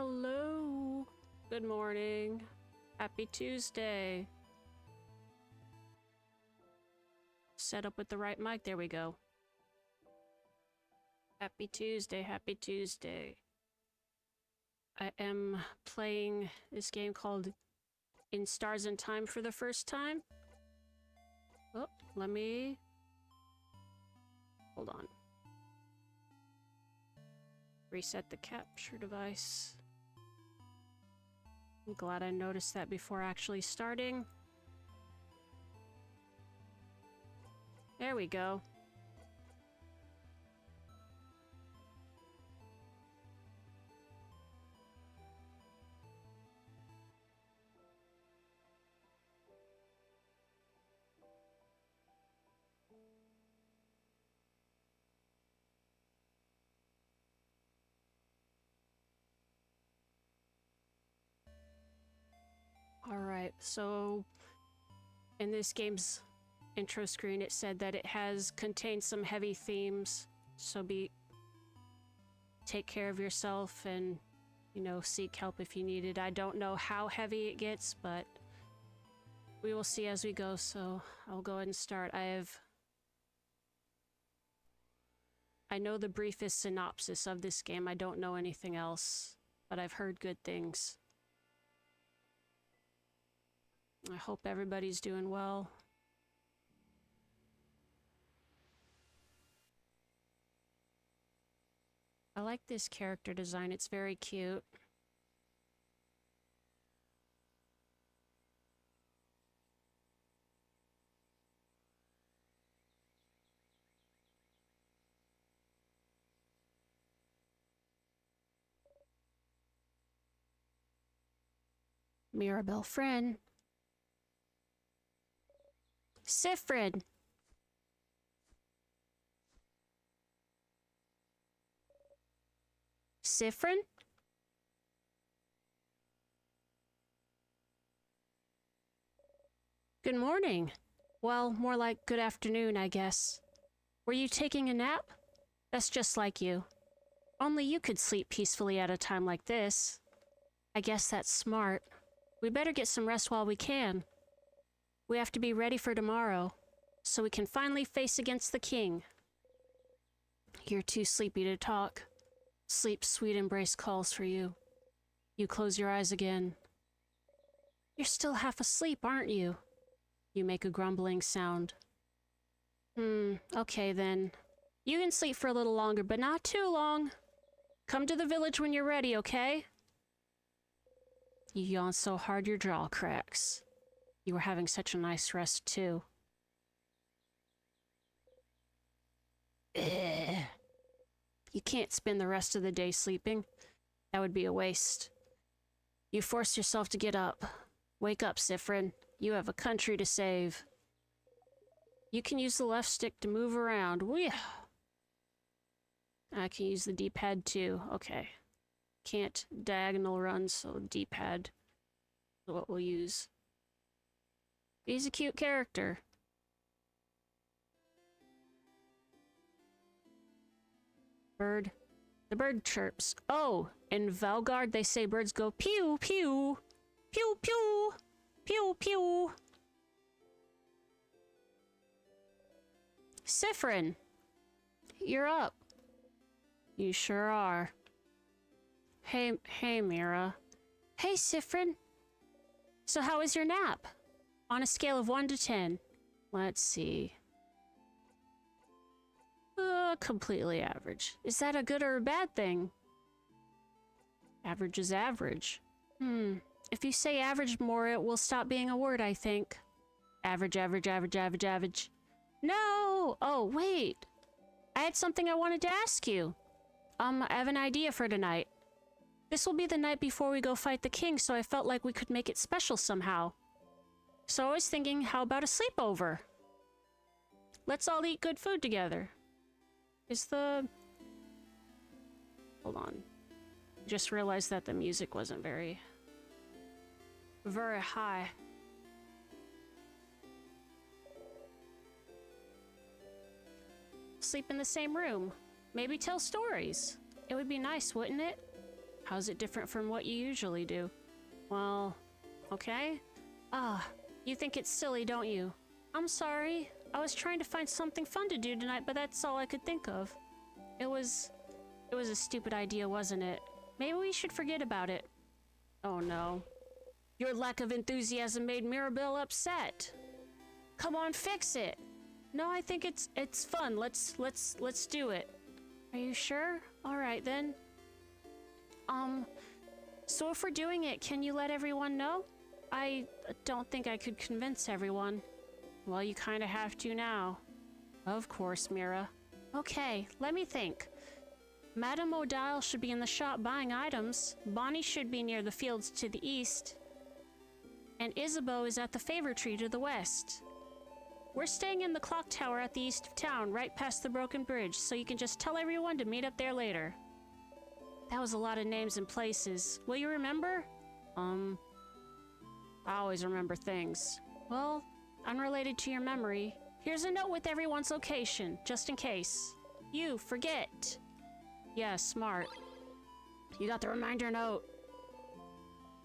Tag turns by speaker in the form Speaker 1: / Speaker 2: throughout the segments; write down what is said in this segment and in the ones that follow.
Speaker 1: Hello. Good morning. Happy Tuesday. Set up with the right mic. There we go. Happy Tuesday. Happy Tuesday. I am playing this game called In Stars and Time for the first time. Oh, let me... Hold on. Reset the capture device. I'm glad I noticed that before actually starting. There we go. Alright, so in this game's intro screen it said that it contains some heavy themes, so take care of yourself and, you know, seek help if you need it. I don't know how heavy it gets, but we will see as we go, so I'll go ahead and start. I know the briefest synopsis of this game. I don't know anything else, but I've heard good things. I hope everybody's doing well. I like this character design. It's very cute. Mirabelle friend. Sifrin. Sifrin? Good morning. Well, more like good afternoon, I guess. Were you taking a nap? That's just like you. Only you could sleep peacefully at a time like this. I guess that's smart. We better get some rest while we can. We have to be ready for tomorrow, so we can finally face against the king. You're too sleepy to talk. Sleep's sweet embrace calls for you. You close your eyes again. You're still half asleep, aren't you? You make a grumbling sound. Okay then. You can sleep for a little longer, but not too long. Come to the village when you're ready, okay? You yawn so hard your jaw cracks. You were having such a nice rest, too. Ugh. You can't spend the rest of the day sleeping. That would be a waste. You force yourself to get up. Wake up, Sifrin. You have a country to save. You can use the left stick to move around. Whew. I can use the D-pad too. Okay. Can't diagonal run, so D-pad is what we'll use. He's a cute character. Bird. The bird chirps. Oh, in Valgard they say birds go pew pew. Pew pew. Pew pew. Sifrin. You're up. You sure are. Hey Mira. Hey Sifrin. So how was your nap? On a scale of 1 to 10. Let's see. Completely average. Is that a good or a bad thing? Average is average. If you say average more, it will stop being a word, I think. Average, average, average, average, average. No! Oh, wait. I had something I wanted to ask you. I have an idea for tonight. This will be the night before we go fight the king, so I felt like we could make it special somehow. So I was thinking, how about a sleepover? Let's all eat good food together. Hold on. Just realized that the music wasn't very high. Sleep in the same room. Maybe tell stories. It would be nice, wouldn't it? How's it different from what you usually do? Well, okay. You think it's silly, don't you? I'm sorry. I was trying to find something fun to do tonight, but that's all I could think of. It was a stupid idea, wasn't it? Maybe we should forget about it. Oh no. Your lack of enthusiasm made Mirabelle upset. Come on, fix it. No, I think it's fun. Let's do it. Are you sure? All right then. So if we're doing it, can you let everyone know? I don't think I could convince everyone. Well, you kind of have to now. Of course, Mira. Okay, let me think. Madame O'Dial should be in the shop buying items. Bonnie should be near the fields to the east. And Isabeau is at the favor tree to the west. We're staying in the clock tower at the east of town, right past the broken bridge, so you can just tell everyone to meet up there later. That was a lot of names and places. Will you remember? I always remember things. Well, unrelated to your memory, here's a note with everyone's location, just in case. You forget. Yeah, smart. You got the reminder note.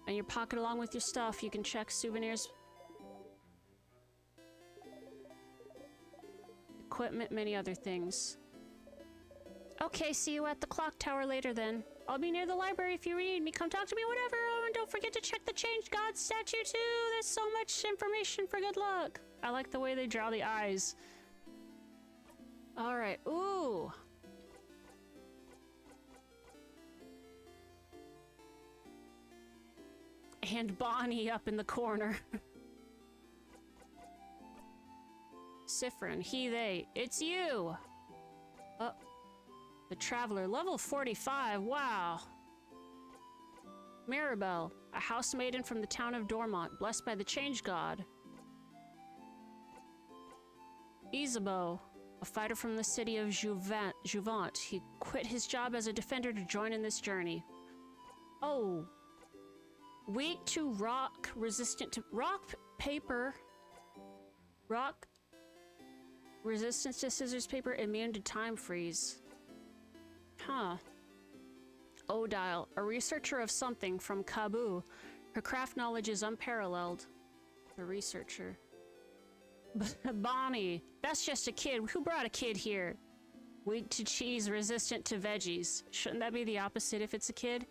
Speaker 1: In your pocket along with your stuff, you can check souvenirs. Equipment, many other things. Okay, see you at the clock tower later then. I'll be near the library if you need me. Come talk to me, whatever. Oh, and don't forget to check the Change God statue too. There's so much information for good luck. I like the way they draw the eyes. All right. Ooh. And Bonnie up in the corner. Siffrin, he, they. It's you! The Traveler, level 45, wow. Mirabelle, a housemaiden from the town of Dormont, blessed by the Change God. Isabeau, a fighter from the city of Jouvant. He quit his job as a defender to join in this journey. Oh. Weak to rock, resistant to rock, paper. Rock. Resistance to scissors, paper, immune to time freeze. Huh. O'Dial, a researcher of something from Kabu. Her craft knowledge is unparalleled. The researcher. Bonnie, that's just a kid. Who brought a kid here? Weak to cheese, resistant to veggies. Shouldn't that be the opposite if it's a kid?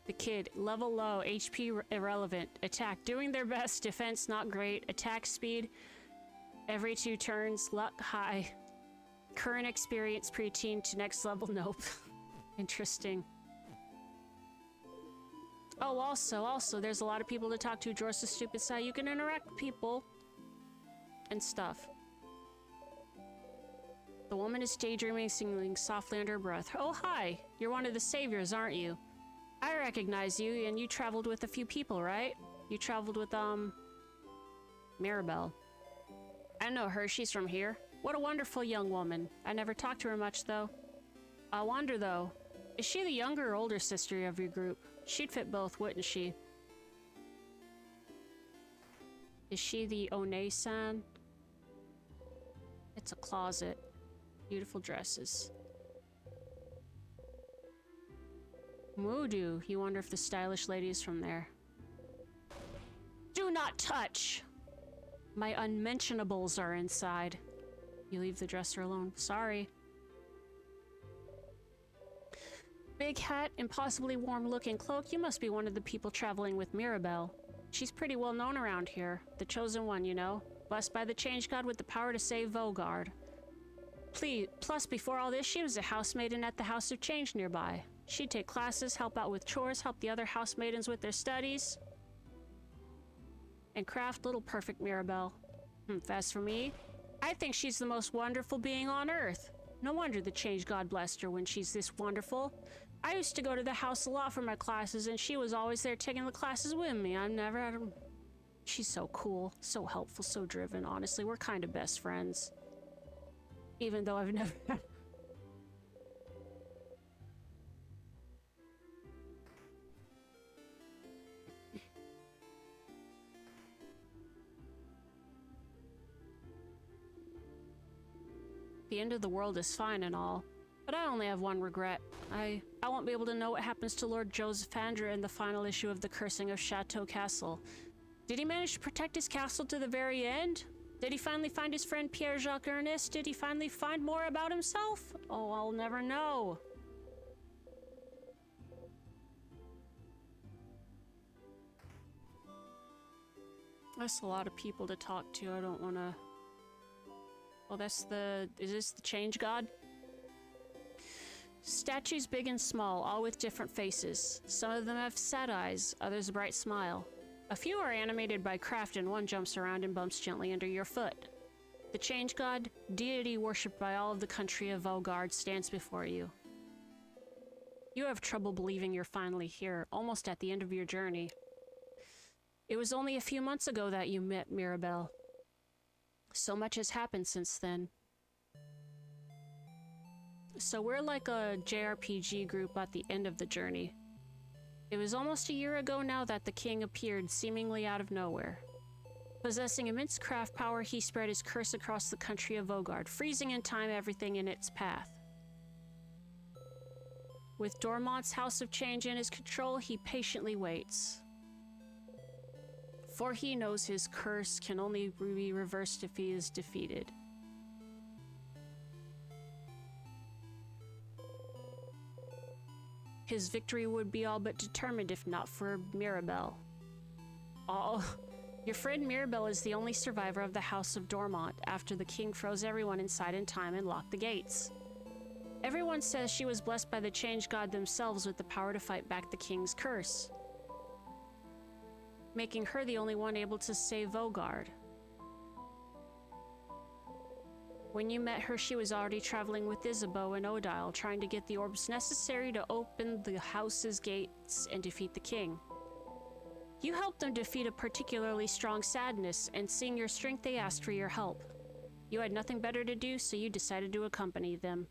Speaker 1: The kid, level low, HP irrelevant. Attack, doing their best. Defense, not great. Attack speed, every 2 turns. Luck, high. Current experience, preteen to next level, nope. Interesting. Oh, also, there's a lot of people to talk to. Drawers the stupid side. You can interact with people. And stuff. The woman is daydreaming, singing softly under her breath. Oh, hi. You're one of the saviors, aren't you? I recognize you, and you traveled with a few people, right? You traveled with, Mirabelle. I know her, she's from here. What a wonderful young woman. I never talked to her much, though. I wonder, though, is she the younger or older sister of your group? She'd fit both, wouldn't she? Is she the One-san? It's a closet. Beautiful dresses. Moodoo. You wonder if the stylish lady is from there. Do not touch! My unmentionables are inside. You leave the dresser alone. Sorry. Big hat, impossibly warm-looking cloak. You must be one of the people traveling with Mirabelle. She's pretty well known around here. The chosen one, you know. Blessed by the Change God with the power to save Vogard. Plus, before all this, she was a housemaiden at the House of Change nearby. She'd take classes, help out with chores, help the other housemaidens with their studies, and craft little perfect Mirabelle. As for me, I think she's the most wonderful being on Earth. No wonder the Change God blessed her when she's this wonderful. I used to go to the house a lot for my classes, and she was always there taking the classes with me. I've never had her. She's so cool, so helpful, so driven. Honestly, we're kind of best friends. Even though I've never had... The end of the world is fine and all, But I only have one regret. I won't be able to know what happens to Lord Joseph Andrew in the final issue of The Cursing of Chateau Castle. Did he manage to protect his castle to the very end? Did he finally find his friend Pierre-Jacques Ernest? Did he finally find more about himself? Oh, I'll never know. That's a lot of people to talk to. I don't want to... Oh, that's the... Is this the Change God? Statues big and small, all with different faces. Some of them have sad eyes, others a bright smile. A few are animated by craft and one jumps around and bumps gently under your foot. The Change God, deity worshipped by all of the country of Vaugarde, stands before you. You have trouble believing you're finally here, almost at the end of your journey. It was only a few months ago that you met Mirabelle. So much has happened since then. So we're like a JRPG group at the end of the journey. It was almost a year ago now that the king appeared seemingly out of nowhere. Possessing immense craft power, he spread his curse across the country of Vaugarde, freezing in time everything in its path. With Dormont's House of Change in his control, he patiently waits. For he knows his curse can only be reversed if he is defeated. His victory would be all but determined if not for Mirabelle. Your friend Mirabelle is the only survivor of the House of Dormont after the king froze everyone inside in time and locked the gates. Everyone says she was blessed by the Change God themselves with the power to fight back the king's curse, making her the only one able to save Vaugarde. When you met her, she was already traveling with Isabeau and Odile, trying to get the orbs necessary to open the house's gates and defeat the king. You helped them defeat a particularly strong sadness, and seeing your strength, they asked for your help. You had nothing better to do, so you decided to accompany them.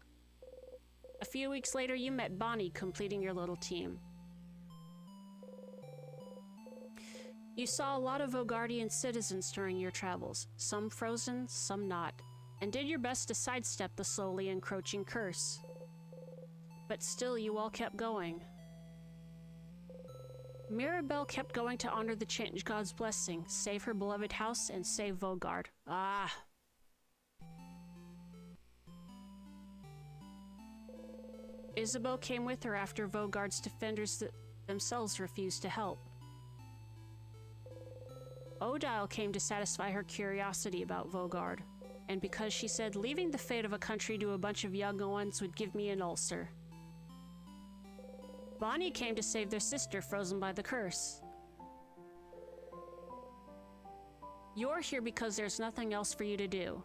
Speaker 1: A few weeks later, you met Bonnie, completing your little team. You saw a lot of Vaugardian citizens during your travels, some frozen, some not, and did your best to sidestep the slowly encroaching curse. But still, you all kept going. Mirabelle kept going to honor the Change God's blessing, save her beloved house, and save Vaugarde. Isabeau came with her after Vaugarde's defenders themselves refused to help. Odile came to satisfy her curiosity about Vaugarde, and because she said leaving the fate of a country to a bunch of young ones would give me an ulcer. Bonnie came to save their sister frozen by the curse. You're here because there's nothing else for you to do.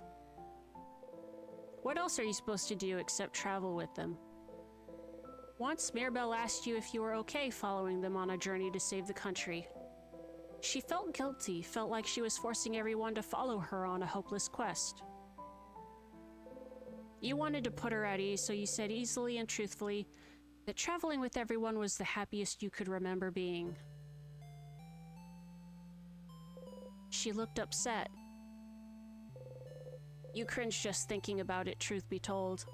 Speaker 1: What else are you supposed to do except travel with them? Once, Mirabelle asked you if you were okay following them on a journey to save the country. She felt guilty, felt like she was forcing everyone to follow her on a hopeless quest. You wanted to put her at ease, so you said easily and truthfully that traveling with everyone was the happiest you could remember being. She looked upset. You cringed just thinking about it, truth be told.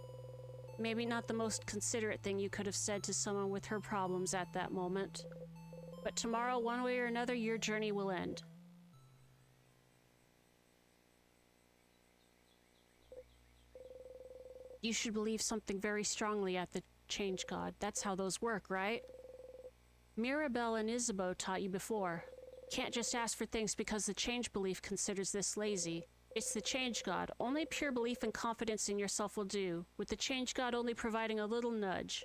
Speaker 1: Maybe not the most considerate thing you could have said to someone with her problems at that moment. But tomorrow, one way or another, your journey will end. You should believe something very strongly at the Change God. That's how those work, right? Mirabelle and Isabeau taught you before. Can't just ask for things because the change belief considers this lazy. It's the Change God. Only pure belief and confidence in yourself will do, with the Change God only providing a little nudge.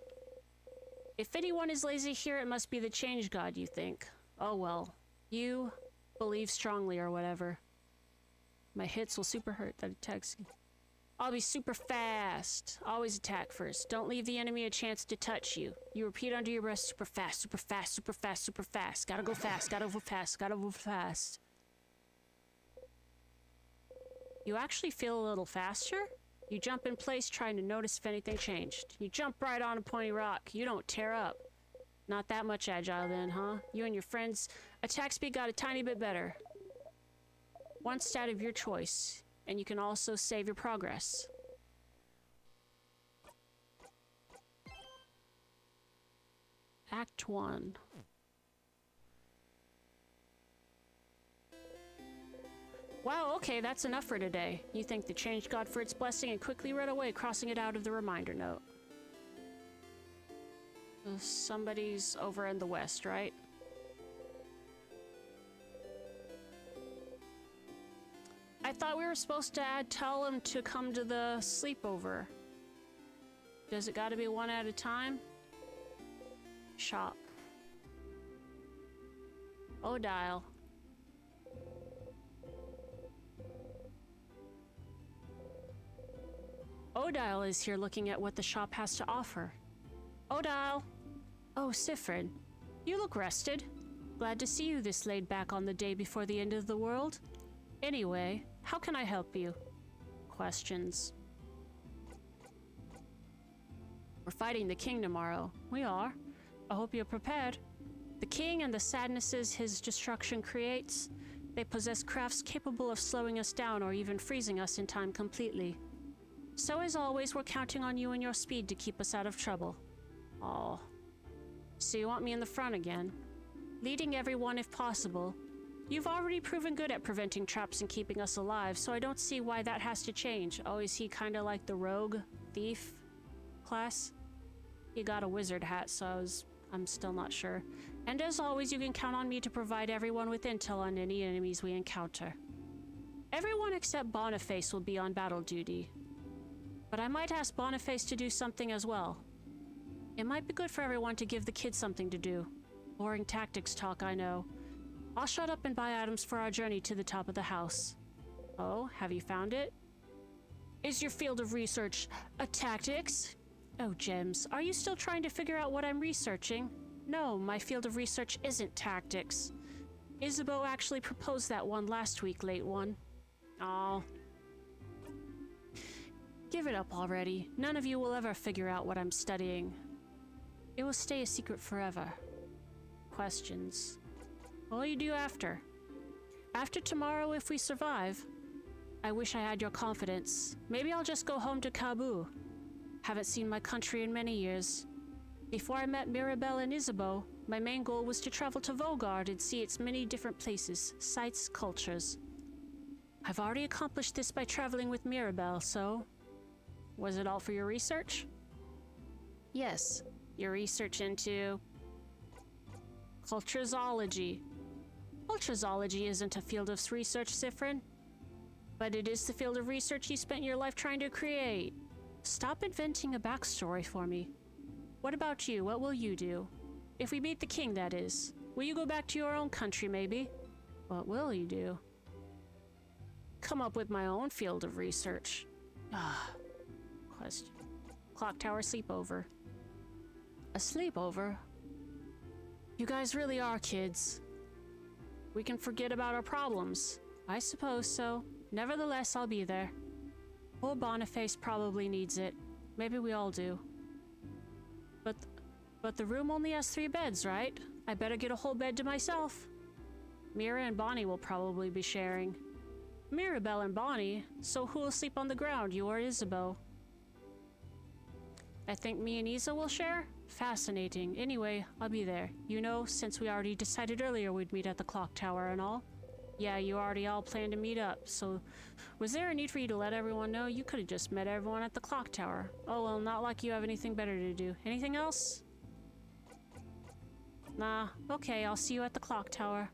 Speaker 1: If anyone is lazy here, it must be the Change God, you think. Oh well. You believe strongly or whatever. My hits will super hurt that attacks you. I'll be super fast. Always attack first. Don't leave the enemy a chance to touch you. You repeat under your breath, super fast, super fast, super fast, super fast. Gotta go fast, gotta go fast, gotta go fast. You actually feel a little faster? You jump in place trying to notice if anything changed. You jump right on a pointy rock. You don't tear up. Not that much agile then, huh? You and your friends' attack speed got a tiny bit better. One stat of your choice, and you can also save your progress. Act 1. Wow, okay, that's enough for today. You thanked the change god for its blessing and quickly read away, crossing it out of the reminder note. Somebody's over in the west, right? I thought we were supposed to tell him to come to the sleepover. Does it gotta be one at a time? Shop. Odile. Odile is here looking at what the shop has to offer. Odile! Oh, Sifrin. You look rested. Glad to see you this laid back on the day before the end of the world. Anyway, how can I help you? Questions. We're fighting the king tomorrow. We are. I hope you're prepared. The king and the sadnesses his destruction creates, they possess crafts capable of slowing us down or even freezing us in time completely. So as always, we're counting on you and your speed to keep us out of trouble. Oh. So you want me in the front again? Leading everyone if possible. You've already proven good at preventing traps and keeping us alive, so I don't see why that has to change. Oh, is he kind of like the rogue thief class? He got a wizard hat, so I'm still not sure. And as always, you can count on me to provide everyone with intel on any enemies we encounter. Everyone except Boniface will be on battle duty. But I might ask Boniface to do something as well. It might be good for everyone to give the kids something to do. Boring tactics talk, I know. I'll shut up and buy items for our journey to the top of the house. Oh, have you found it? Is your field of research tactics? Oh, Gems, are you still trying to figure out what I'm researching? No, my field of research isn't tactics. Isabeau actually proposed that one last week, late one. Aw. Give it up already. None of you will ever figure out what I'm studying. It will stay a secret forever. Questions. What will you do after? After tomorrow, if we survive. I wish I had your confidence. Maybe I'll just go home to Kabu. Haven't seen my country in many years. Before I met Mirabelle and Isabeau, my main goal was to travel to Vogard and see its many different places, sites, cultures. I've already accomplished this by traveling with Mirabelle, so... Was it all for your research? Yes, your research into... Cultureology. Cultureology isn't a field of research, Sifrin. But it is the field of research you spent your life trying to create. Stop inventing a backstory for me. What about you? What will you do? If we beat the king, that is. Will you go back to your own country, maybe? What will you do? Come up with my own field of research. Ah. Question. Clock tower sleepover. A sleepover? You guys really are kids. We can forget about our problems. I suppose so. Nevertheless, I'll be there. Poor Boniface probably needs it. Maybe we all do. But the room only has 3 beds, right? I better get a whole bed to myself. Mira and Bonnie will probably be sharing. Mirabelle and Bonnie? So who will sleep on the ground, you or Isabeau? I think me and Isa will share? Fascinating. Anyway, I'll be there. You know, since we already decided earlier we'd meet at the clock tower and all. Yeah, you already all planned to meet up, so... Was there a need for you to let everyone know? You could have just met everyone at the clock tower. Oh well, not like you have anything better to do. Anything else? Nah, okay, I'll see you at the clock tower.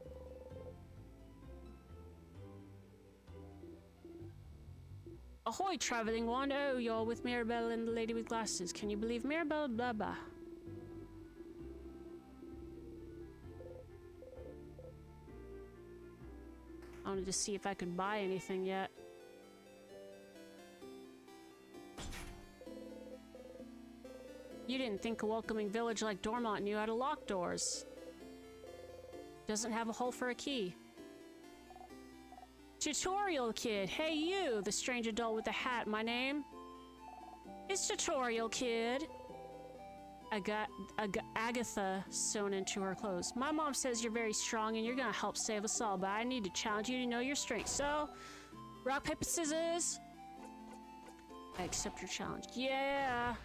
Speaker 1: Ahoy, traveling one! Oh, you're with Mirabelle and the lady with glasses. Can you believe Mirabelle? Blah blah. I wanted to see if I could buy anything yet. You didn't think a welcoming village like Dormont knew how to lock doors. Doesn't have a hole for a key. Tutorial Kid! Hey you, the strange adult with the hat, my name? It's Tutorial Kid. Agatha sewn into her clothes. My mom says you're very strong and you're gonna help save us all, but I need to challenge you to know your strength. So, rock, paper, scissors. I accept your challenge. Yeah.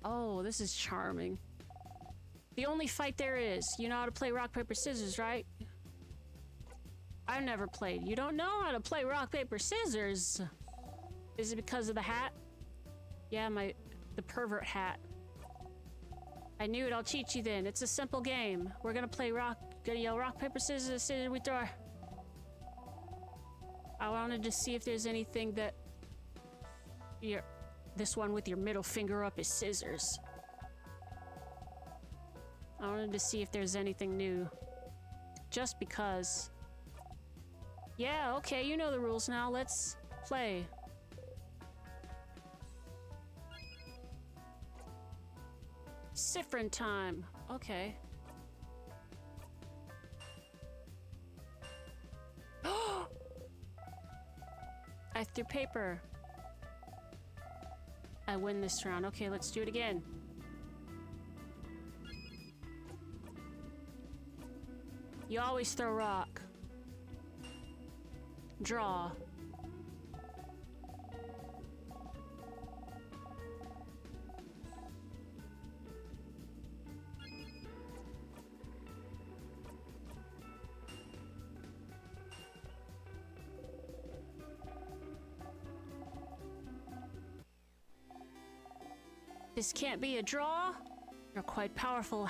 Speaker 1: Oh, this is charming. The only fight there is. You know how to play rock, paper, scissors, right? I've never played. You don't know how to play rock, paper, scissors? Is it because of the hat? Yeah, the pervert hat. I knew it. I'll teach you then. It's a simple game. We're gonna play gonna yell rock, paper, scissors, scissors, we throw. I wanted to see if there's anything that... This one with your middle finger up is scissors. I wanted to see if there's anything new. Just because. Yeah, okay, you know the rules now. Let's play. Siffrin time. Okay. I threw paper. I win this round. Okay, let's do it again. You always throw rock. Draw. This can't be a draw. You're quite powerful,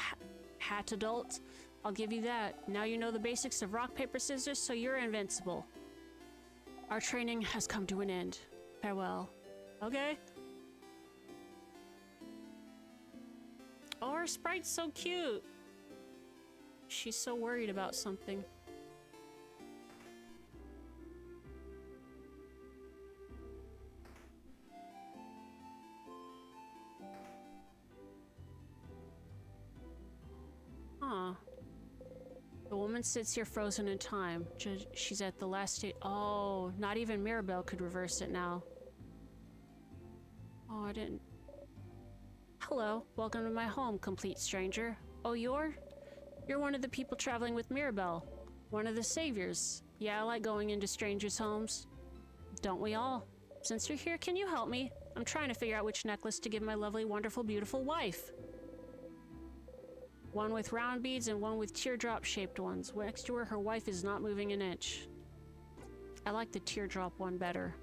Speaker 1: hat adult. I'll give you that. Now you know the basics of rock, paper, scissors, so you're invincible. Our training has come to an end. Farewell. Okay. Oh, our sprite's so cute. She's so worried about something. Huh. The woman sits here frozen in time. She's at the last stage. Oh, not even Mirabelle could reverse it now. Oh, I didn't. Hello, welcome to my home, complete stranger. Oh, you're one of the people traveling with Mirabelle. One of the saviors. Yeah, I like going into strangers' homes. Don't we all? Since you're here, can you help me? I'm trying to figure out which necklace to give my lovely, wonderful, beautiful wife. One with round beads and one with teardrop-shaped ones. Next to her wife is not moving an inch. I like the teardrop one better.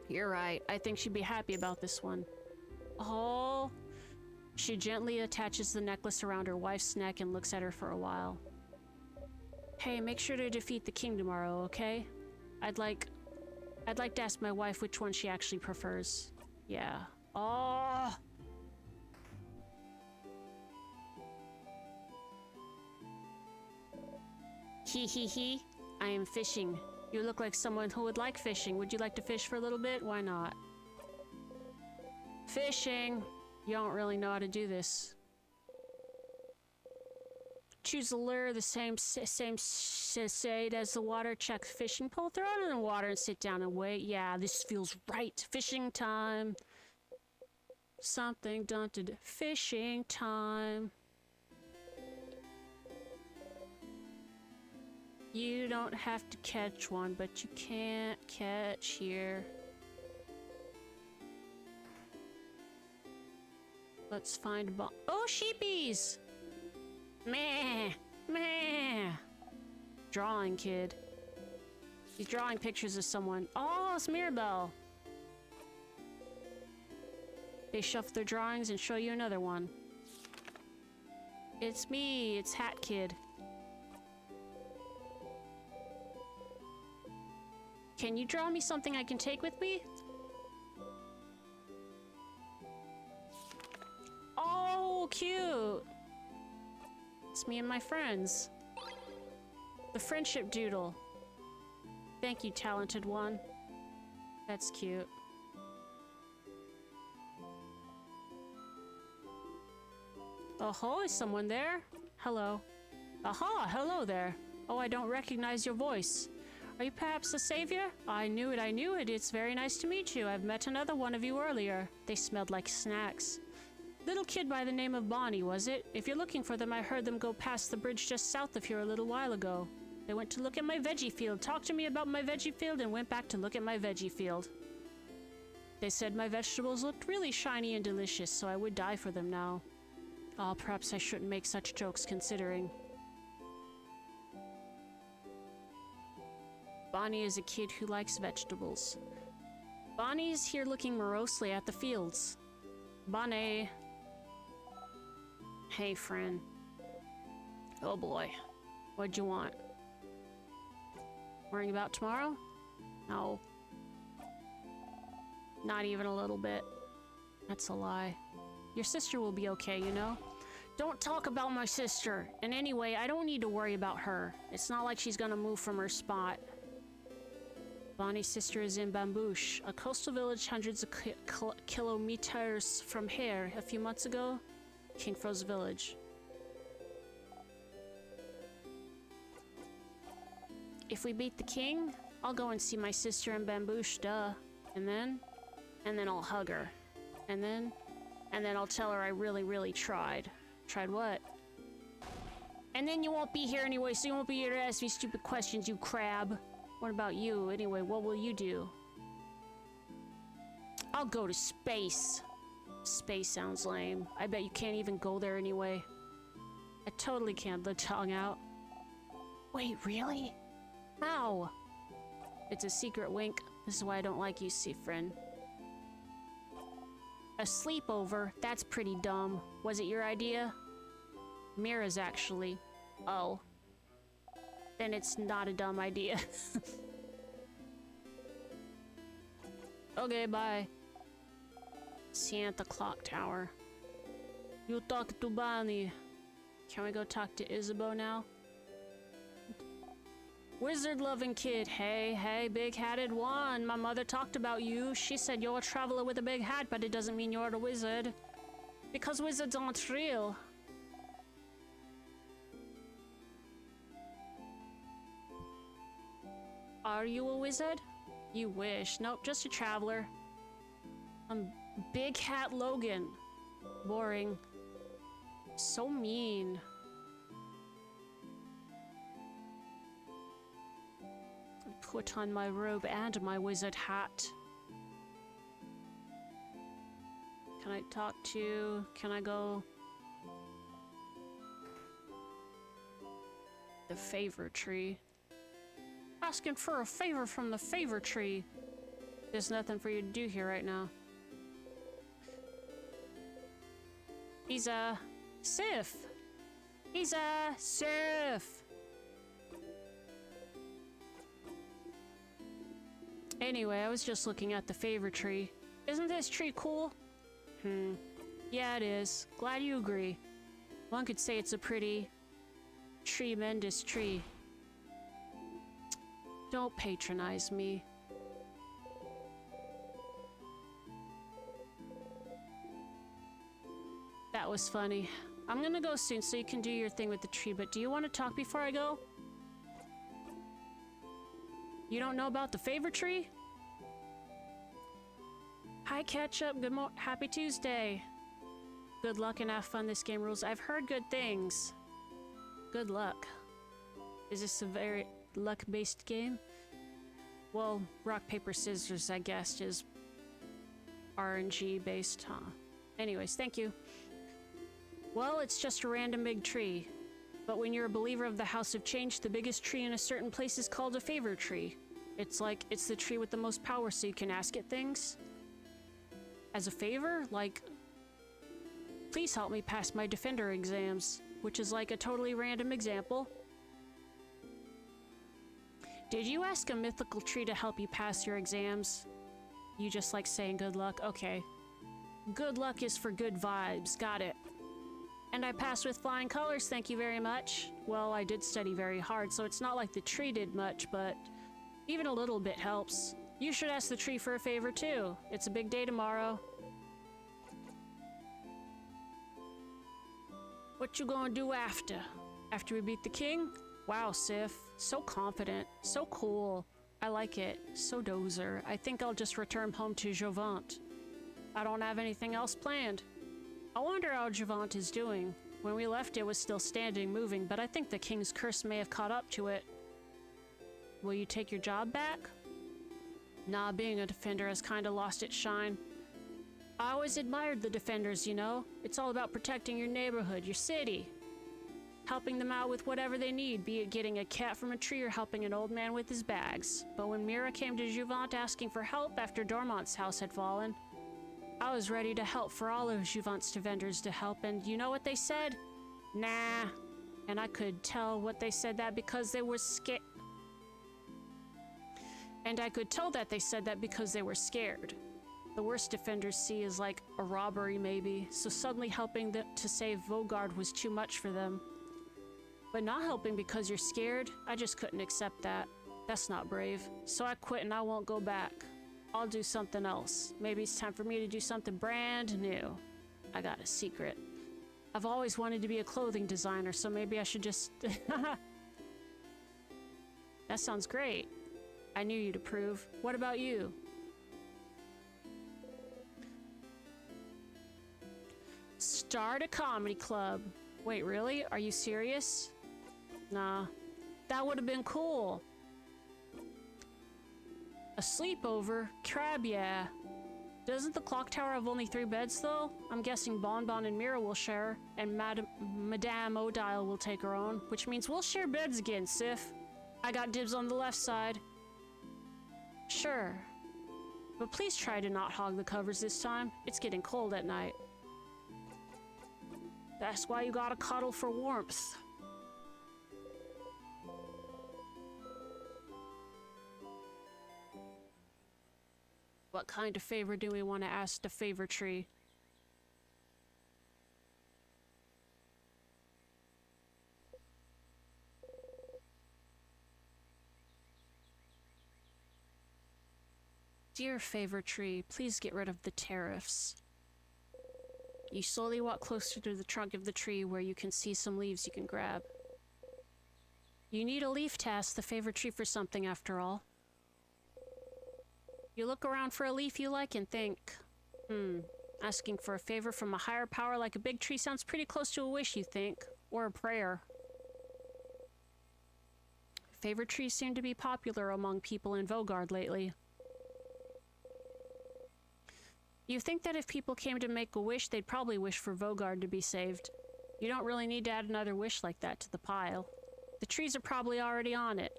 Speaker 1: You're right. I think she'd be happy about this one. Oh. She gently attaches the necklace around her wife's neck and looks at her for a while. Hey, make sure to defeat the king tomorrow, okay? I'd like to ask my wife which one she actually prefers. Yeah. Oh. He. I am fishing. You look like someone who would like fishing. Would you like to fish for a little bit? Why not? Fishing. You don't really know how to do this. Choose a lure the same shade as the water. Check the fishing pole. Throw it in the water and sit down and wait. Yeah, this feels right. Fishing time. Something done to fishing time. You don't have to catch one, but you can't catch here. Let's find a ball. Oh, sheepies! Meh! Meh! Drawing kid. He's drawing pictures of someone. Oh, it's Mirabelle. They shuffle their drawings and show you another one. It's me, it's Hat Kid. Can you draw me something I can take with me? Oh, cute! It's me and my friends. The friendship doodle. Thank you, talented one. That's cute. Oh, is someone there? Hello. Aha, hello there. Oh, I don't recognize your voice. Are you perhaps the savior? I knew it. It's very nice to meet you. I've met another one of you earlier. They smelled like snacks. Little kid by the name of Bonnie, was it? If you're looking for them, I heard them go past the bridge just south of here a little while ago. They went to look at my veggie field, talked to me about my veggie field, and went back to look at my veggie field. They said my vegetables looked really shiny and delicious, so I would die for them now. Oh, perhaps I shouldn't make such jokes considering. Bonnie is a kid who likes vegetables. Bonnie is here looking morosely at the fields. Bonnie. Hey, friend. Oh boy. What'd you want? Worrying about tomorrow? No. Not even a little bit. That's a lie. Your sister will be okay, you know? Don't talk about my sister. And anyway, I don't need to worry about her. It's not like she's gonna move from her spot. Bonnie's sister is in Bambouche, a coastal village hundreds of kilometers from here. A few months ago, King froze the village. If we beat the king, I'll go and see my sister in Bambouche, duh. And then I'll hug her. And then I'll tell her I really, really tried. Tried what? And then you won't be here anyway, so you won't be here to ask me stupid questions, you crab. What about you? Anyway, what will you do? I'll go to space. Space sounds lame. I bet you can't even go there anyway. I totally can't. The tongue out. Wait, really? How? It's a secret wink. This is why I don't like you, friend. A sleepover? That's pretty dumb. Was it your idea? Mira's actually. Oh. Then it's not a dumb idea. Okay, bye. Santa Clock Tower. You talk to Bonnie. Can we go talk to Isabeau now? Wizard-loving kid. Hey, big-hatted one. My mother talked about you. She said you're a traveler with a big hat, but it doesn't mean you're a wizard. Because wizards aren't real. Are you a wizard? You wish. Nope, just a traveler. I'm Big Hat Logan. Boring. So mean. Put on my robe and my wizard hat. Can I talk to... Can I go... The favor tree. Asking for a favor from the favor tree. There's nothing for you to do here right now. He's a... Sif! He's a... Sif! Anyway, I was just looking at the favor tree. Isn't this tree cool? Yeah, it is. Glad you agree. One could say it's a pretty... tremendous tree. Don't patronize me. That was funny. I'm gonna go soon so you can do your thing with the tree, but do you want to talk before I go? You don't know about the favor tree? Hi, Ketchup. Happy Tuesday. Good luck and have fun. This game rules. I've heard good things. Good luck. Is this a very luck-based game? Well, rock, paper, scissors, I guess, is RNG based, huh? Anyways, thank you. Well, it's just a random big tree. But when you're a believer of the House of Change, the biggest tree in a certain place is called a favor tree. It's like, it's the tree with the most power, so you can ask it things. As a favor, like, please help me pass my Defender exams, which is like a totally random example. Did you ask a mythical tree to help you pass your exams? You just like saying good luck? Okay. Good luck is for good vibes, got it. And I passed with flying colors, thank you very much. Well, I did study very hard, so it's not like the tree did much, but even a little bit helps. You should ask the tree for a favor too. It's a big day tomorrow. What you gonna do after? After we beat the king? Wow, Sif. So confident. So cool. I like it. So dozer. I think I'll just return home to Jovant. I don't have anything else planned. I wonder how Jovant is doing. When we left, it was still standing, moving, but I think the king's curse may have caught up to it. Will you take your job back? Nah, being a defender has kinda lost its shine. I always admired the defenders, you know? It's all about protecting your neighborhood, your city. Helping them out with whatever they need, be it getting a cat from a tree or helping an old man with his bags. But when Mira came to Juvent asking for help after Dormont's house had fallen, I was ready to help for all of Juvent's defenders to help, and you know what they said? Nah. And I could tell what they said that because they were scared. And I could tell that they said that because they were scared. The worst defenders see is like a robbery maybe, so suddenly helping to save Vogard was too much for them. But not helping because you're scared, I just couldn't accept that. That's not brave. So I quit and I won't go back. I'll do something else. Maybe it's time for me to do something brand new. I got a secret. I've always wanted to be a clothing designer, so maybe I should just... That sounds great. I knew you'd approve. What about you? Start a comedy club. Wait, really? Are you serious? Nah. That would have been cool. A sleepover? Crab, yeah. Doesn't the clock tower have only 3 beds, though? I'm guessing Bonbon and Mira will share, and Madame Odile will take her own, which means we'll share beds again, Sif. I got dibs on the left side. Sure. But please try to not hog the covers this time. It's getting cold at night. That's why you gotta cuddle for warmth. What kind of favor do we want to ask the favor tree? Dear favor tree, please get rid of the tariffs. You slowly walk closer to the trunk of the tree where you can see some leaves you can grab. You need a leaf to ask the favor tree for something after all. You look around for a leaf you like and think, asking for a favor from a higher power like a big tree sounds pretty close to a wish, you think, or a prayer. Favor trees seem to be popular among people in Vogard lately. You think that if people came to make a wish, they'd probably wish for Vogard to be saved. You don't really need to add another wish like that to the pile. The trees are probably already on it.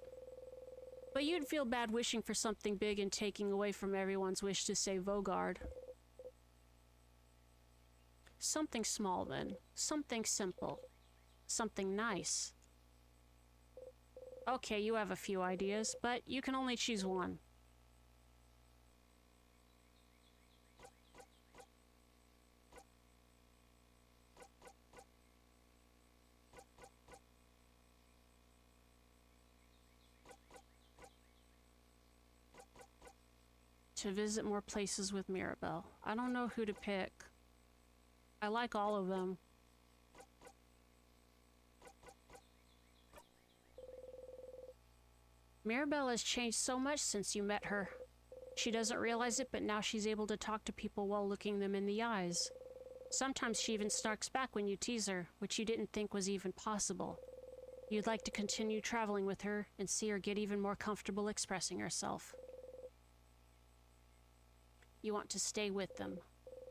Speaker 1: But you'd feel bad wishing for something big and taking away from everyone's wish to save Vogard. Something small, then. Something simple. Something nice. Okay, you have a few ideas, but you can only choose one. To visit more places with Mirabelle. I don't know who to pick. I like all of them. Mirabelle has changed so much since you met her. She doesn't realize it, but now she's able to talk to people while looking them in the eyes. Sometimes she even snarks back when you tease her, which you didn't think was even possible. You'd like to continue traveling with her and see her get even more comfortable expressing herself. You want to stay with them.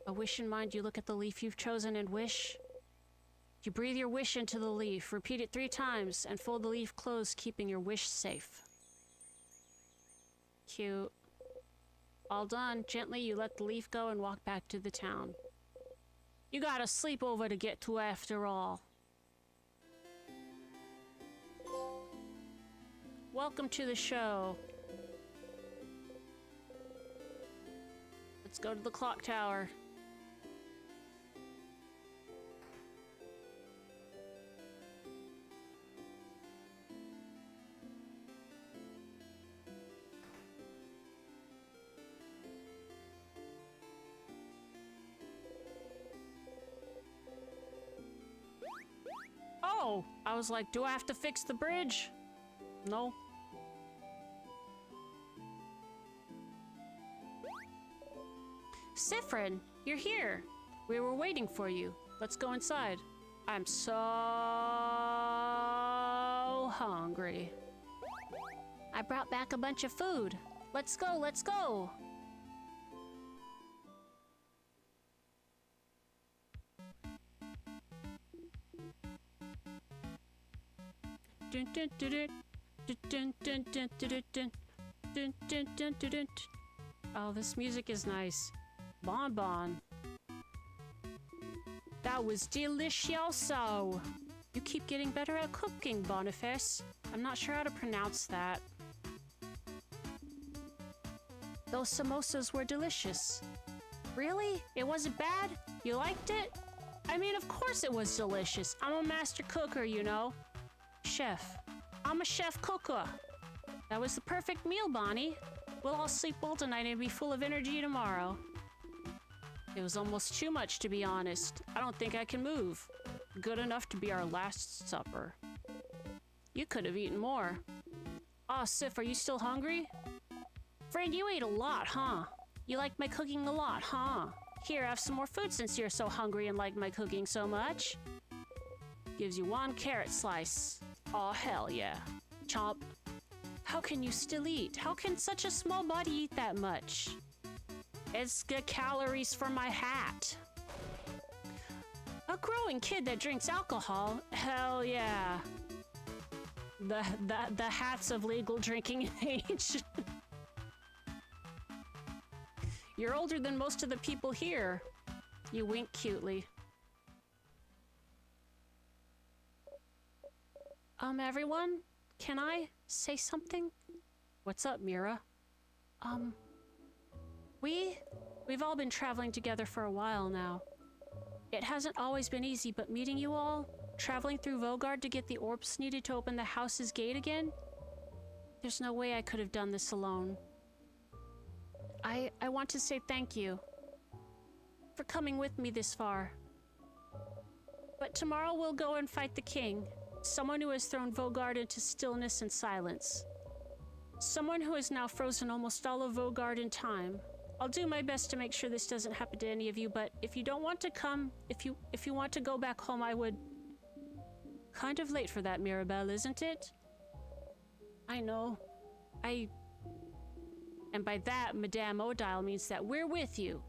Speaker 1: A wish in mind, you look at the leaf you've chosen and wish. You breathe your wish into the leaf, repeat it 3 times, and fold the leaf closed, keeping your wish safe. Cute. All done. Gently, you let the leaf go and walk back to the town. You got a sleepover to get to after all. Welcome to the show. Let's go to the clock tower. Oh, I was like, do I have to fix the bridge? No. Siffrin, you're here. We were waiting for you. Let's go inside. I'm so hungry. I brought back a bunch of food. Let's go, let's go! Dun, dun, dun, dun. Dun, dun, dun, dun, dun, dun. Dun, dun, dun, dun, dun. Oh, this music is nice. Bon bon. That was delicioso. You keep getting better at cooking, Boniface. I'm not sure how to pronounce that. Those samosas were delicious. Really? It wasn't bad? You liked it? I mean, of course it was delicious. I'm a master cooker, you know. Chef. I'm a chef cooker. That was the perfect meal, Bonnie. We'll all sleep well tonight and be full of energy tomorrow. It was almost too much, to be honest. I don't think I can move. Good enough to be our last supper. You could have eaten more. Aw, Sif, are you still hungry? Friend, you ate a lot, huh? You like my cooking a lot, huh? Here, have some more food since you're so hungry and like my cooking so much. Gives you 1 carrot slice. Aw, hell yeah. Chomp. How can you still eat? How can such a small body eat that much? It's good calories for my hat. A growing kid that drinks alcohol? Hell yeah. The hats of legal drinking age. You're older than most of the people here. You wink cutely. Everyone? Can I say something? What's up, Mira? We've all been traveling together for a while now. It hasn't always been easy, but meeting you all, traveling through Vogard to get the orbs needed to open the house's gate again, there's no way I could have done this alone. I want to say thank you for coming with me this far. But tomorrow we'll go and fight the king, someone who has thrown Vogard into stillness and silence. Someone who has now frozen almost all of Vogard in time. I'll do my best to make sure this doesn't happen to any of you, but if you don't want to come, if you want to go back home, I would... Kind of late for that, Mirabelle, isn't it? I know. And by that, Madame Odile means that we're with you.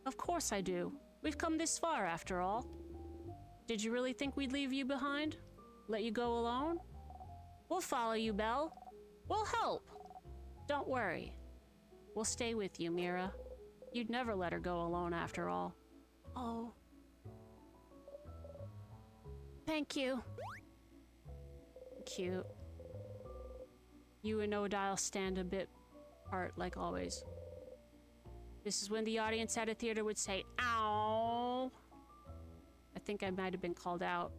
Speaker 1: Of course I do. We've come this far, after all. Did you really think we'd leave you behind? Let you go alone? We'll follow you, Belle. We'll help. Don't worry. We'll stay with you, Mira. You'd never let her go alone, after all. Oh. Thank you. Cute. You and Odile stand a bit apart, like always. This is when the audience at a theater would say, ow. I think I might have been called out.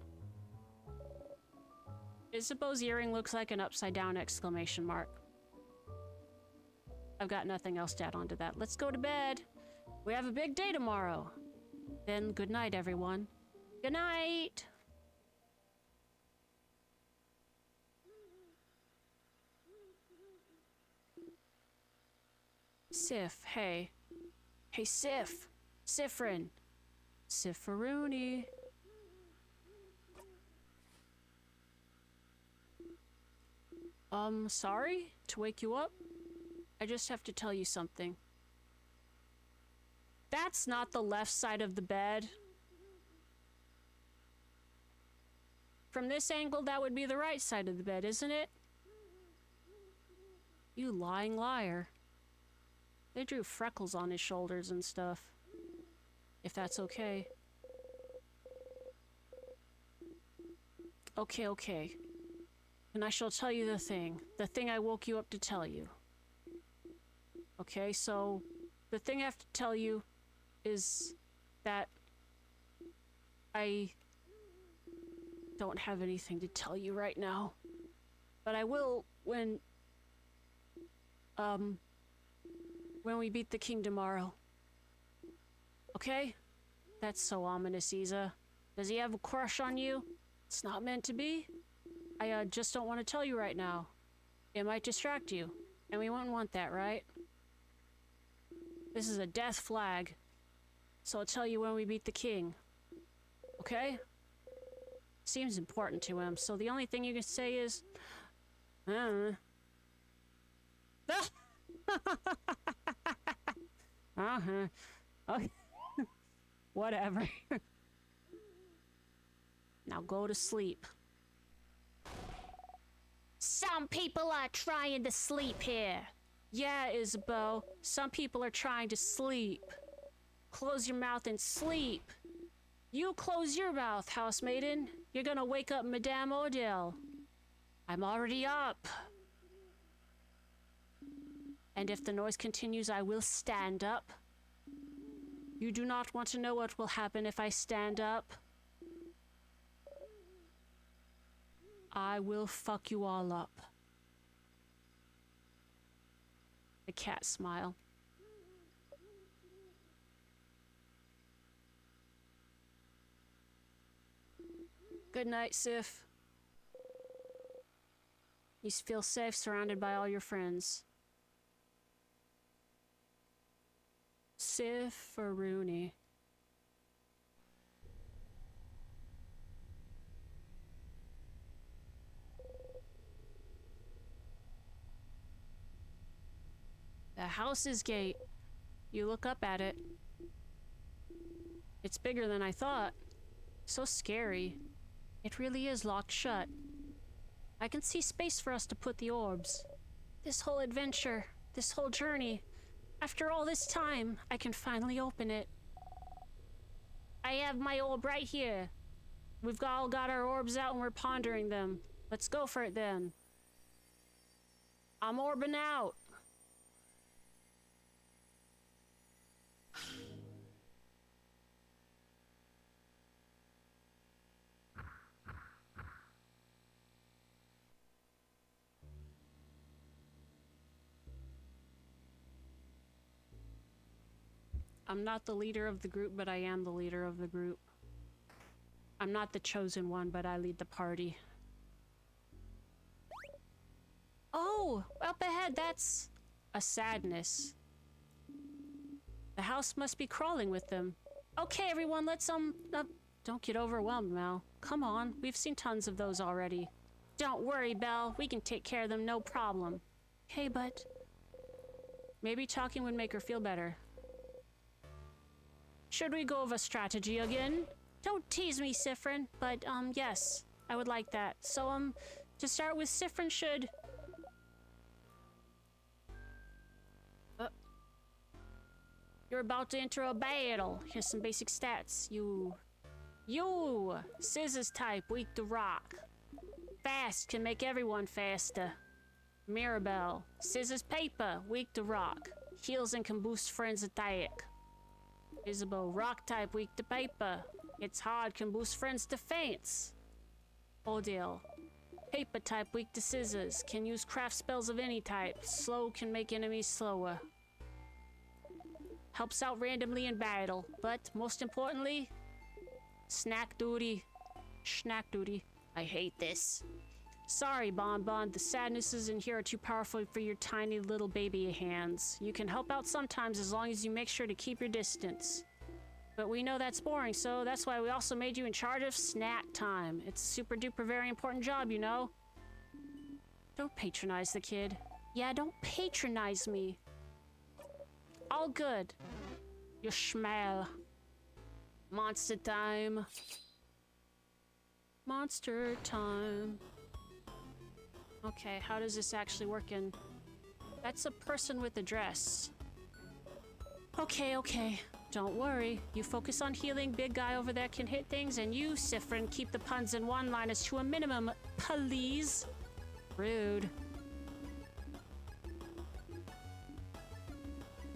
Speaker 1: Isabeau's earring looks like an upside-down exclamation mark. I've got nothing else to add on to that. Let's go to bed. We have a big day tomorrow. Then good night, everyone. Good night. Sif, hey. Hey, Sif. Sifrin. Sifferoony. Sorry to wake you up. I just have to tell you something. That's not the left side of the bed. From this angle, that would be the right side of the bed, isn't it? You lying liar. They drew freckles on his shoulders and stuff. If that's okay. Okay. And I shall tell you the thing I woke you up to tell you. Okay, so the thing I have to tell you is that I don't have anything to tell you right now. But I will when we beat the king tomorrow. Okay? That's so ominous, Isa. Does he have a crush on you? It's not meant to be. I just don't want to tell you right now. It might distract you, and we wouldn't want that, right? This is a death flag, so I'll tell you when we beat the king. Okay? Seems important to him, so the only thing you can say is... Uh-huh. Okay. Whatever. Now go to sleep. Some people are trying to sleep here. Yeah, Isabel. Some people are trying to sleep. Close your mouth and sleep. You close your mouth, housemaiden. You're gonna wake up Madame Odell. I'm already up. And if the noise continues, I will stand up. You do not want to know what will happen if I stand up. I will fuck you all up. The cat smile. Good night, Sif. You feel safe surrounded by all your friends. Sif or Rooney? The house's gate. You look up at it. It's bigger than I thought. So scary. It really is locked shut. I can see space for us to put the orbs. This whole adventure, this whole journey. After all this time, I can finally open it. I have my orb right here. We've all got our orbs out and we're pondering them. Let's go for it then. I'm orbing out. I'm not the leader of the group, but I am the leader of the group. I'm not the chosen one, but I lead the party. Oh, up ahead, that's a sadness. The house must be crawling with them. Okay, everyone, let's, don't get overwhelmed, Mel. Come on, we've seen tons of those already. Don't worry, Belle, we can take care of them, no problem. Hey, but... maybe talking would make her feel better. Should we go over strategy again? Don't tease me, Sifrin, but, yes, I would like that. So, to start with, Sifrin should... You're about to enter a battle. Here's some basic stats. You, scissors type, weak to rock. Fast can make everyone faster. Mirabelle, scissors paper, weak to rock. Heals and can boost friends' attack. Isabel, rock type, weak to paper. It's hard, can boost friends' defense. Odile, paper type, weak to scissors. Can use craft spells of any type. Slow can make enemies slower. Helps out randomly in battle. But, most importantly, snack duty. Schnack duty. I hate this. Sorry, Bonbon, the sadnesses in here are too powerful for your tiny little baby hands. You can help out sometimes as long as you make sure to keep your distance. But we know that's boring, so that's why we also made you in charge of snack time. It's a super duper very important job, you know? Don't patronize the kid. Yeah, don't patronize me. All good. You schmel. Monster time. Monster time. Okay, how does this actually work in... That's a person with a dress. Okay. Don't worry. You focus on healing. Big guy over there can hit things. And you, Sifrin, keep the puns and one-liners to a minimum, please. Rude.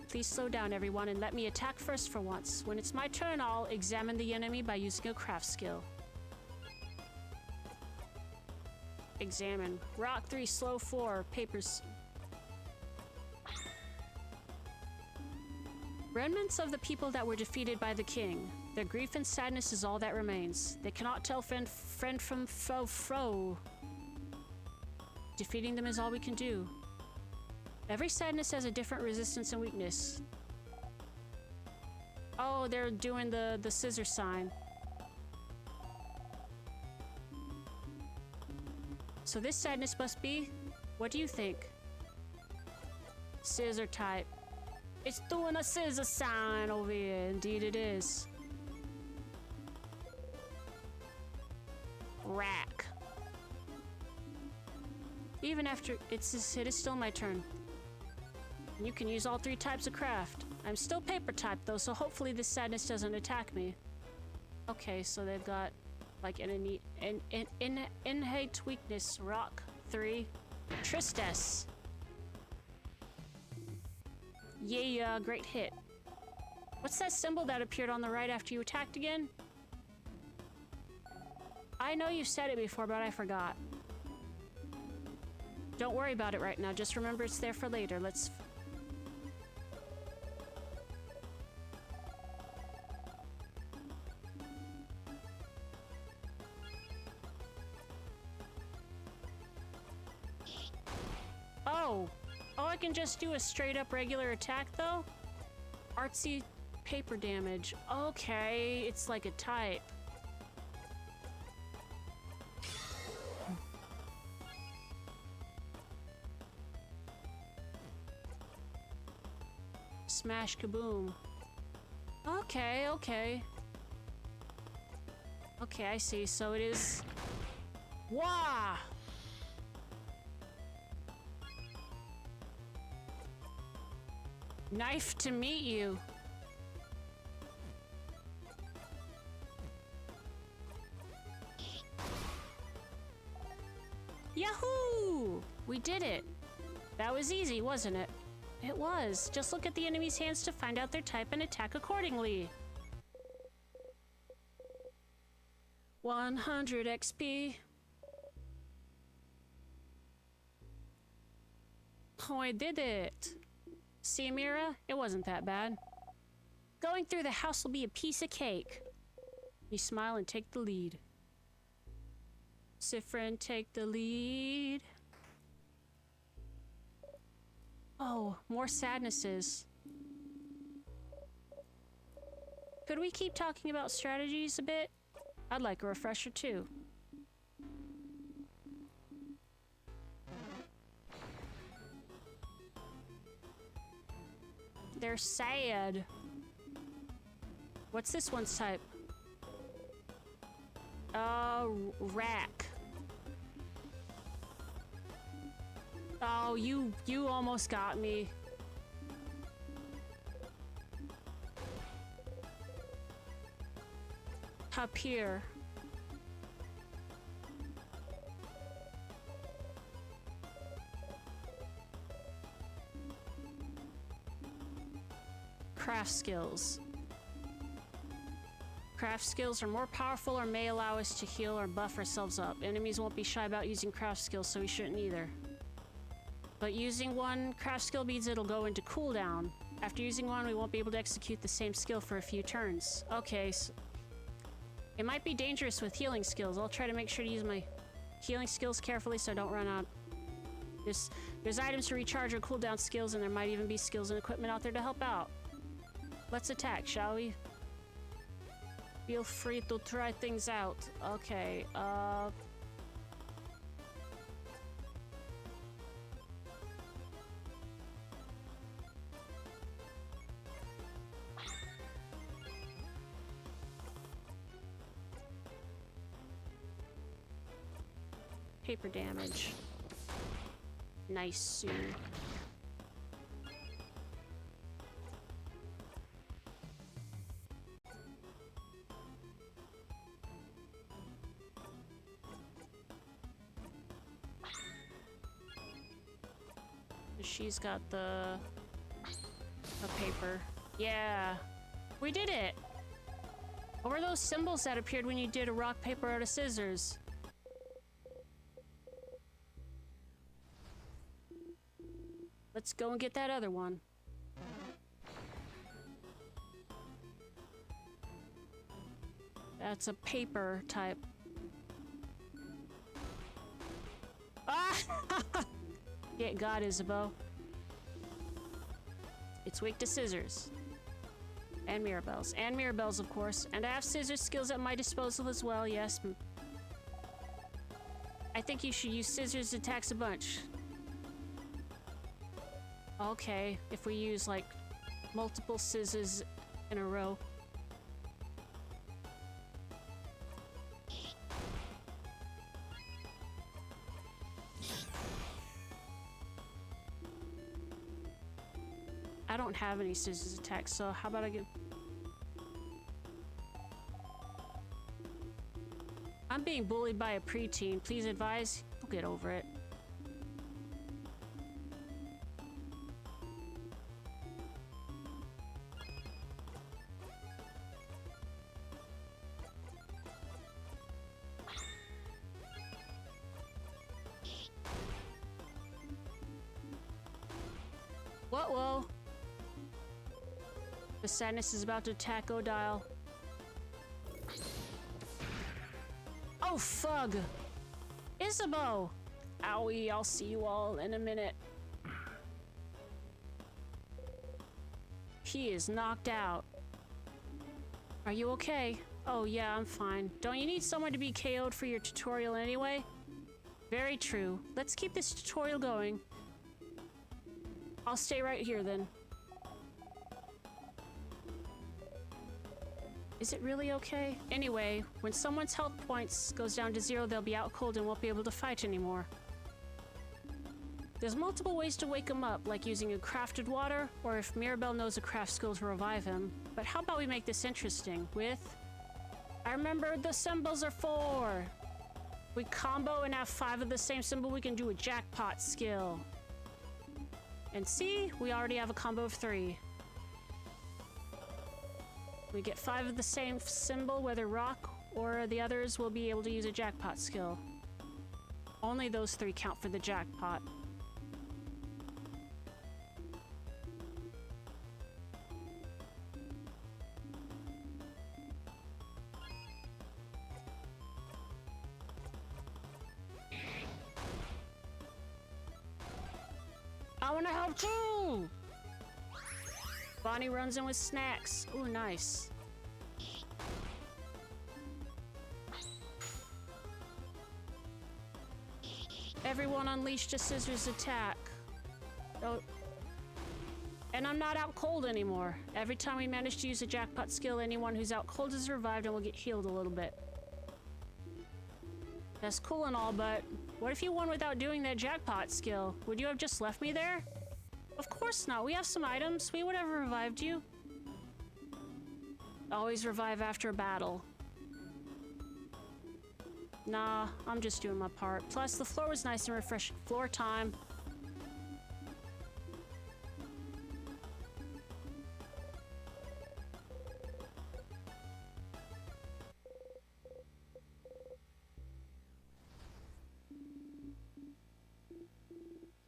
Speaker 1: Please slow down, everyone, and let me attack first for once. When it's my turn, I'll examine the enemy by using a craft skill. Examine. Rock 3, slow 4, papers. Remnants of the people that were defeated by the king. Their grief and sadness is all that remains. They cannot tell friend from foe. Defeating them is all we can do. Every sadness has a different resistance and weakness. Oh, they're doing the scissor sign. So this sadness must be... What do you think? Scissor type. It's doing a scissor sign over here. Indeed it is. Rack. Even after it is still my turn. You can use all 3 types of craft. I'm still paper type though, so hopefully this sadness doesn't attack me. Okay, so they've got like an innate weakness. Rock 3. Tristesse. Yeah, great hit. What's that symbol that appeared on the right after you attacked again? I know you've said it before, but I forgot. Don't worry about it right now. Just remember it's there for later. Let's... Oh! Oh, I can just do a straight up regular attack though? Artsy paper damage. Okay, it's like a type. Smash kaboom. Okay, okay. Okay, I see. So it is... Wah! Knife to meet you. Yahoo! We did it. That was easy, wasn't it? It was. Just look at the enemy's hands to find out their type and attack accordingly. 100 XP. Oh, I did it. See, Mira? It wasn't that bad. Going through the house will be a piece of cake. You smile and take the lead. Sifrin, take the lead. Oh, more sadnesses. Could we keep talking about strategies a bit? I'd like a refresher too. They're sad. What's this one's type? Rack. Oh, you almost got me. Up here. Craft skills. Craft skills are more powerful or may allow us to heal or buff ourselves up. Enemies won't be shy about using craft skills, so we shouldn't either. But using one craft skill means it'll go into cooldown. After using one, we won't be able to execute the same skill for a few turns. Okay, so it might be dangerous with healing skills. I'll try to make sure to use my healing skills carefully so I don't run out. There's items to recharge or cooldown skills, and there might even be skills and equipment out there to help out. Let's attack, shall we? Feel free to try things out. Okay, paper damage. Nice, Sue. She's got the paper. Yeah, we did it. What were those symbols that appeared when you did a rock, paper, or a scissors? Let's go and get that other one. That's a paper type. Ah! Get God, Isabeau. It's weak to scissors. And Mirabelles. And Mirabelles, of course. And I have scissors skills at my disposal as well, yes. I think you should use scissors attacks a bunch. Okay, if we use like multiple scissors in a row. I don't have any scissors attacks, so how about I get... I'm being bullied by a preteen. Please advise. We'll get over it. Whoa. The sadness is about to attack Odile. Oh, fug! Isabeau! Owie, I'll see you all in a minute. He is knocked out. Are you okay? Oh yeah, I'm fine. Don't you need someone to be KO'd for your tutorial anyway? Very true. Let's keep this tutorial going. I'll stay right here then. Is it really okay? Anyway, when someone's health points goes down to 0, they'll be out cold and won't be able to fight anymore. There's multiple ways to wake him up, like using a crafted water, or if Mirabelle knows a craft skill to revive him. But how about we make this interesting with... I remember the symbols are 4! We combo and have 5 of the same symbol, we can do a jackpot skill. And see, we already have a combo of 3. We get 5 of the same symbol, whether rock or the others will be able to use a jackpot skill. Only those 3 count for the jackpot. I wanna help too! Bonnie runs in with snacks. Ooh, nice. Everyone unleashed a scissors attack. Oh. And I'm not out cold anymore. Every time we manage to use a jackpot skill, anyone who's out cold is revived and will get healed a little bit. That's cool and all, but what if you won without doing that jackpot skill? Would you have just left me there? Of course not. We have some items. We would have revived you. Always revive after a battle. Nah, I'm just doing my part. Plus, the floor was nice and refreshing. Floor time.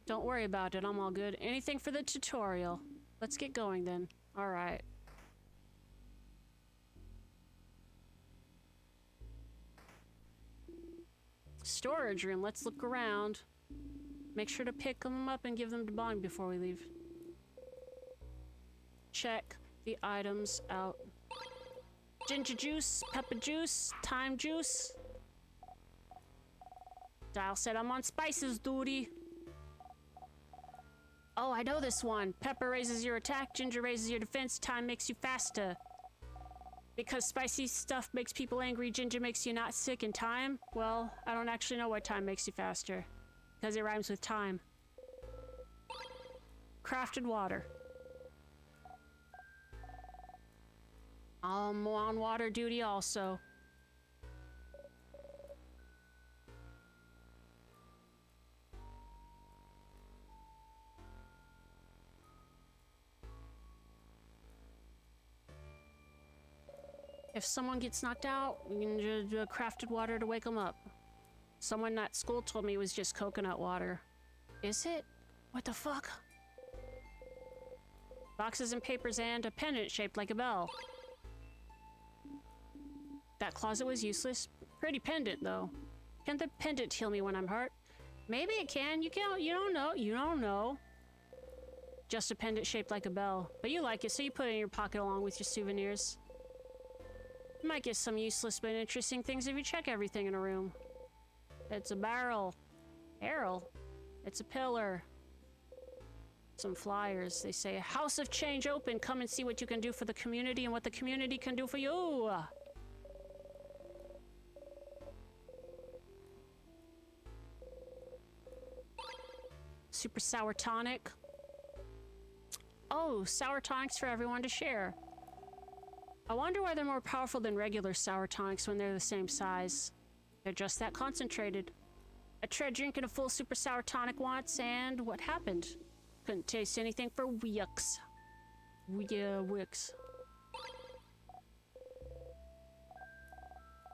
Speaker 1: Don't worry about it, I'm all good. Anything for the tutorial. Let's get going then. Alright. Storage room, let's look around. Make sure to pick them up and give them to Bonnie before we leave. Check the items out. Ginger juice, pepper juice, thyme juice. Dial said I'm on spices duty. Oh, I know this one. Pepper raises your attack, ginger raises your defense, thyme makes you faster. Because spicy stuff makes people angry, ginger makes you not sick, and thyme? Well, I don't actually know why thyme makes you faster. Because it rhymes with time. Crafted water. I'm on water duty also. If someone gets knocked out, we can do a crafted water to wake them up. Someone at school told me it was just coconut water. Is it? What the fuck? Boxes and papers and a pendant shaped like a bell. That closet was useless. Pretty pendant, though. Can the pendant heal me when I'm hurt? Maybe it can. You don't know. You don't know. Just a pendant shaped like a bell. But you like it, so you put it in your pocket along with your souvenirs. You might get some useless but interesting things if you check everything in a room. It's a barrel. Barrel? It's a pillar. Some flyers. They say, House of Change open. Come and see what you can do for the community and what the community can do for you. Super sour tonic. Oh, sour tonics for everyone to share. I wonder why they're more powerful than regular sour tonics when they're the same size. They're just that concentrated. I tried drinking a full super sour tonic once, and what happened? Couldn't taste anything for weeks. Yeah, weeks.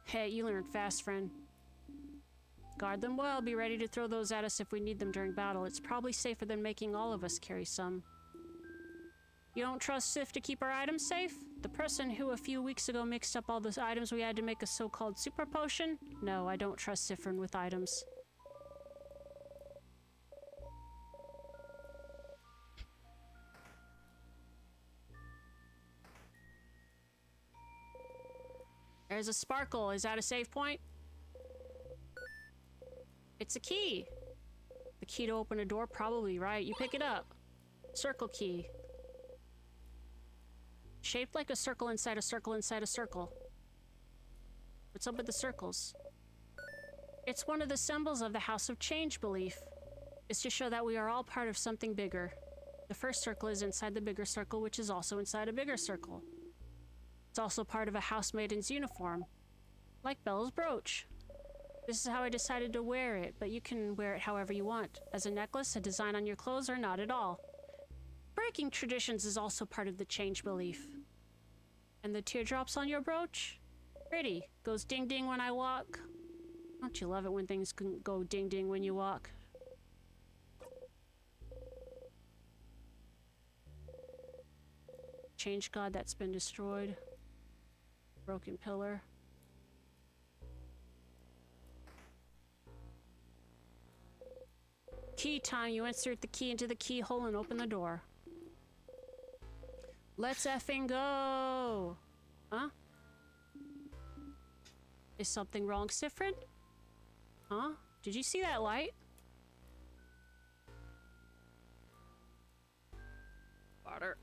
Speaker 1: Hey, you learned fast, friend. Guard them well. Be ready to throw those at us if we need them during battle. It's probably safer than making all of us carry some. You don't trust Sif to keep our items safe? The person who a few weeks ago mixed up all those items we had to make a so-called super potion? No, I don't trust Sifrin with items. There's a sparkle. Is that a save point? It's a key. The key to open a door? Probably, right? You pick it up. Circle key. Shaped like a circle inside a circle inside a circle. What's up with the circles? It's one of the symbols of the House of Change belief. It's to show that we are all part of something bigger. The first circle is inside the bigger circle, which is also inside a bigger circle. It's also part of a housemaiden's uniform. Like Bella's brooch. This is how I decided to wear it, but you can wear it however you want. As a necklace, a design on your clothes, or not at all. Breaking traditions is also part of the change belief. And the teardrops on your brooch? Pretty. Goes ding ding when I walk. Don't you love it when things can go ding ding when you walk? Change god that's been destroyed. Broken pillar. Key time. You insert the key into the keyhole and open the door. Let's effing go! Huh? Is something wrong, Sifrin? Huh? Did you see that light? Water.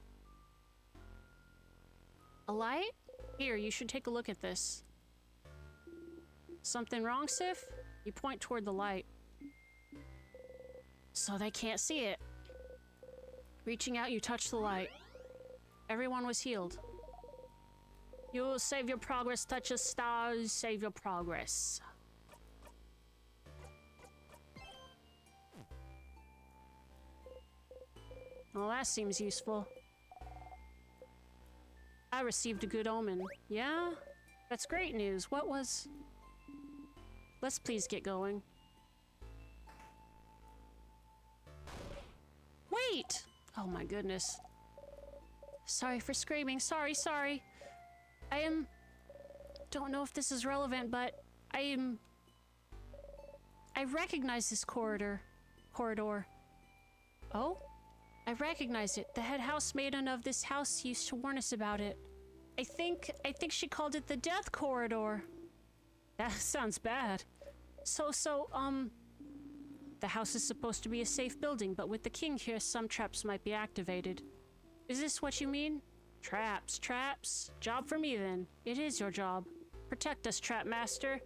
Speaker 1: A light? Here, you should take a look at this. Something wrong, Sif? You point toward the light. So they can't see it. Reaching out, you touch the light. Everyone was healed. You will save your progress, touch the stars, save your progress. Well, that seems useful. I received a good omen. Yeah? That's great news. What was... Let's please get going. Wait! Oh my goodness. Sorry for screaming. Sorry. Don't know if this is relevant, but I recognize this corridor. Oh? I recognize it. The head housemaiden of this house used to warn us about it. I think she called it the Death Corridor. That sounds bad. The house is supposed to be a safe building, but with the king here, some traps might be activated. Is this what you mean? Traps. Job for me then. It is your job. Protect us, Trap Master.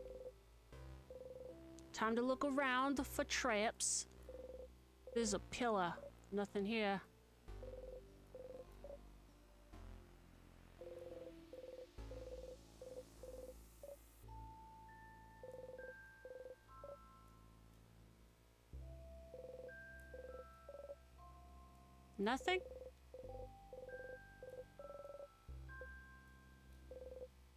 Speaker 1: Time to look around for traps. There's a pillar. Nothing here. Nothing?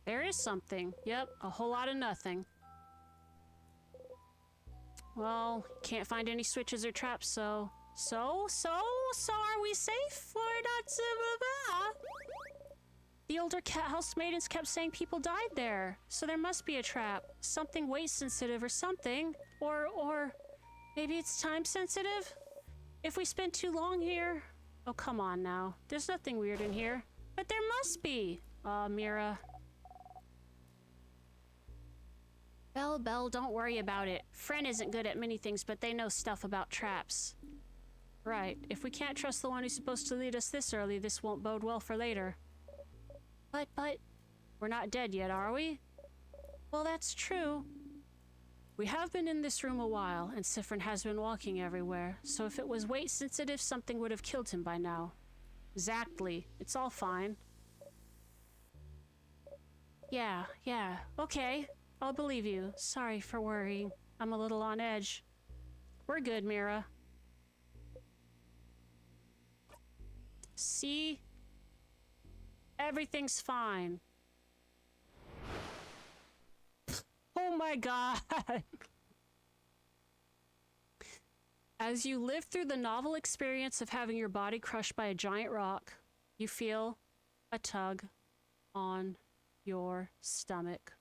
Speaker 1: There is something. Yep, a whole lot of nothing. Well, can't find any switches or traps, so are we safe? We're not The older housemaidens kept saying people died there, so there must be a trap. Something weight sensitive or something. Or maybe it's time sensitive? If we spend too long here... Oh, come on now. There's nothing weird in here. But there must be! Aw, Mira. Belle, don't worry about it. Fren isn't good at many things, but they know stuff about traps. Right. If we can't trust the one who's supposed to lead us this early, this won't bode well for later. But... We're not dead yet, are we? Well, that's true. We have been in this room a while, and Siffrin has been walking everywhere, so if it was weight sensitive, something would have killed him by now. Exactly. It's all fine. Yeah, okay. I'll believe you. Sorry for worrying. I'm a little on edge. We're good, Mira. See? Everything's fine. Oh my god! As you live through the novel experience of having your body crushed by a giant rock, you feel a tug on your stomach.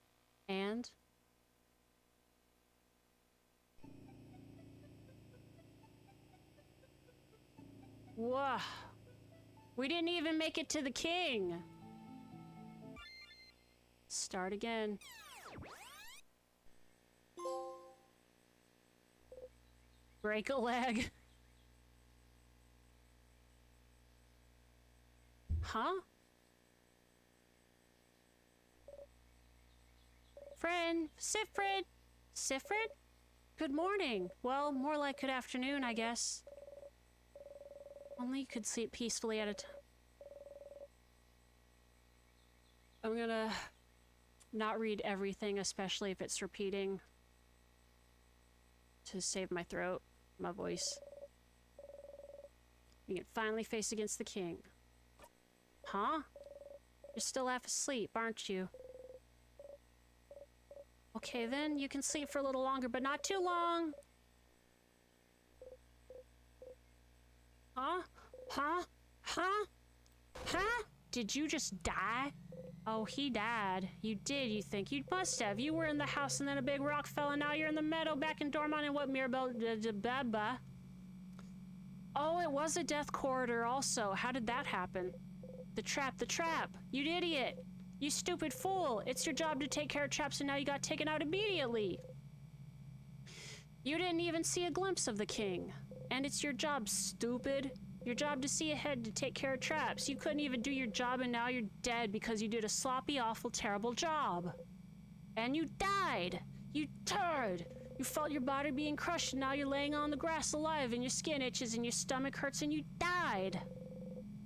Speaker 1: And... Whoa! We didn't even make it to the king! Start again. Break a leg. Huh? Friend, Siffrin? Siffrin? Good morning. Well, more like good afternoon, I guess. Only you could sleep peacefully at a time. I'm gonna not read everything, especially if it's repeating, to save my throat, my voice. You can finally face against the king. Huh? You're still half asleep, aren't you? Okay then, you can sleep for a little longer, but not too long. Huh? Huh? Huh? Huh? Did you just die? Oh, he died. You did, you think? You must have. You were in the house and then a big rock fell and now you're in the meadow back in Dormont and what Mirabelle... Baba. Oh, it was a death corridor also. How did that happen? The trap, the trap. You idiot. You stupid fool. It's your job to take care of traps and now you got taken out immediately. You didn't even see a glimpse of the king. And it's your job, stupid. Your job to see ahead to take care of traps. You couldn't even do your job and now you're dead because you did a sloppy, awful, terrible job. And you died. You turd. You felt your body being crushed and now you're laying on the grass alive and your skin itches and your stomach hurts and you died.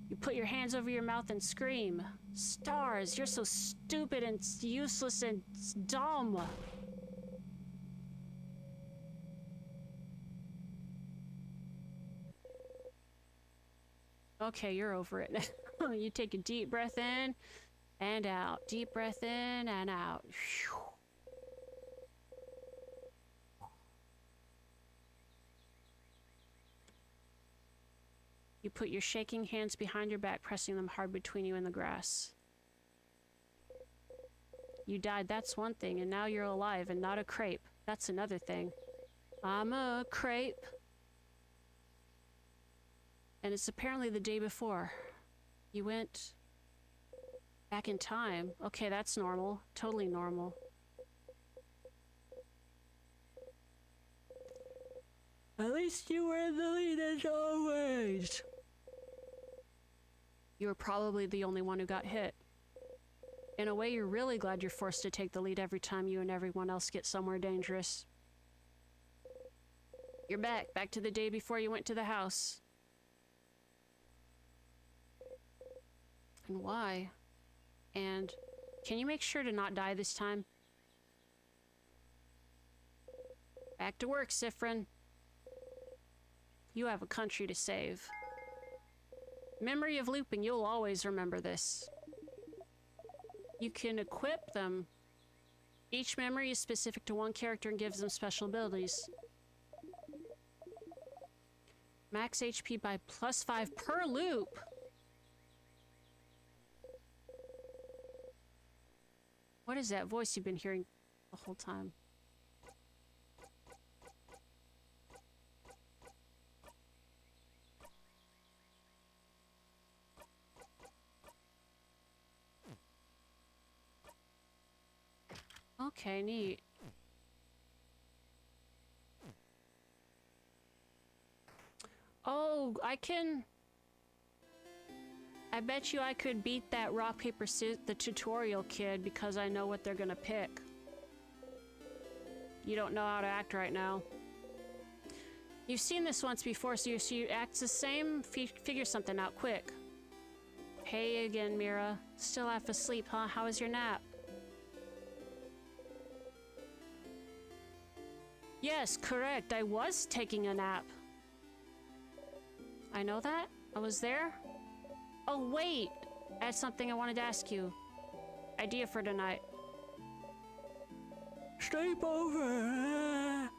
Speaker 1: You put your hands over your mouth and scream. Stars, you're so stupid and useless and dumb. Okay, you're over it. You take a deep breath in and out. Deep breath in and out. You put your shaking hands behind your back, pressing them hard between you and the grass. You died, that's one thing, and now you're alive and not a crepe. That's another thing. I'm a crepe. And it's apparently the day before. You went back in time. Okay, that's normal. Totally normal. At least you were in the lead as always. You were probably the only one who got hit. In a way, you're really glad you're forced to take the lead every time you and everyone else get somewhere dangerous. You're back to the day before you went to the house. And why? And can you make sure to not die this time? Back to work, Siffrin. You have a country to save. Memory of looping, you'll always remember this. You can equip them. Each memory is specific to one character and gives them special abilities. Max HP by +5 per loop. What is that voice you've been hearing the whole time? Okay, neat. Oh, Oh, I bet you I could beat that rock, paper, scissors, the tutorial kid, because I know what they're gonna pick. You don't know how to act right now. You've seen this once before, so you act the same? Figure something out, quick. Hey again, Mira. Still half asleep, huh? How was your nap? Yes, correct. I was taking a nap. I know that? I was there? Oh, wait! I had something I wanted to ask you. Idea for tonight. Sleep over!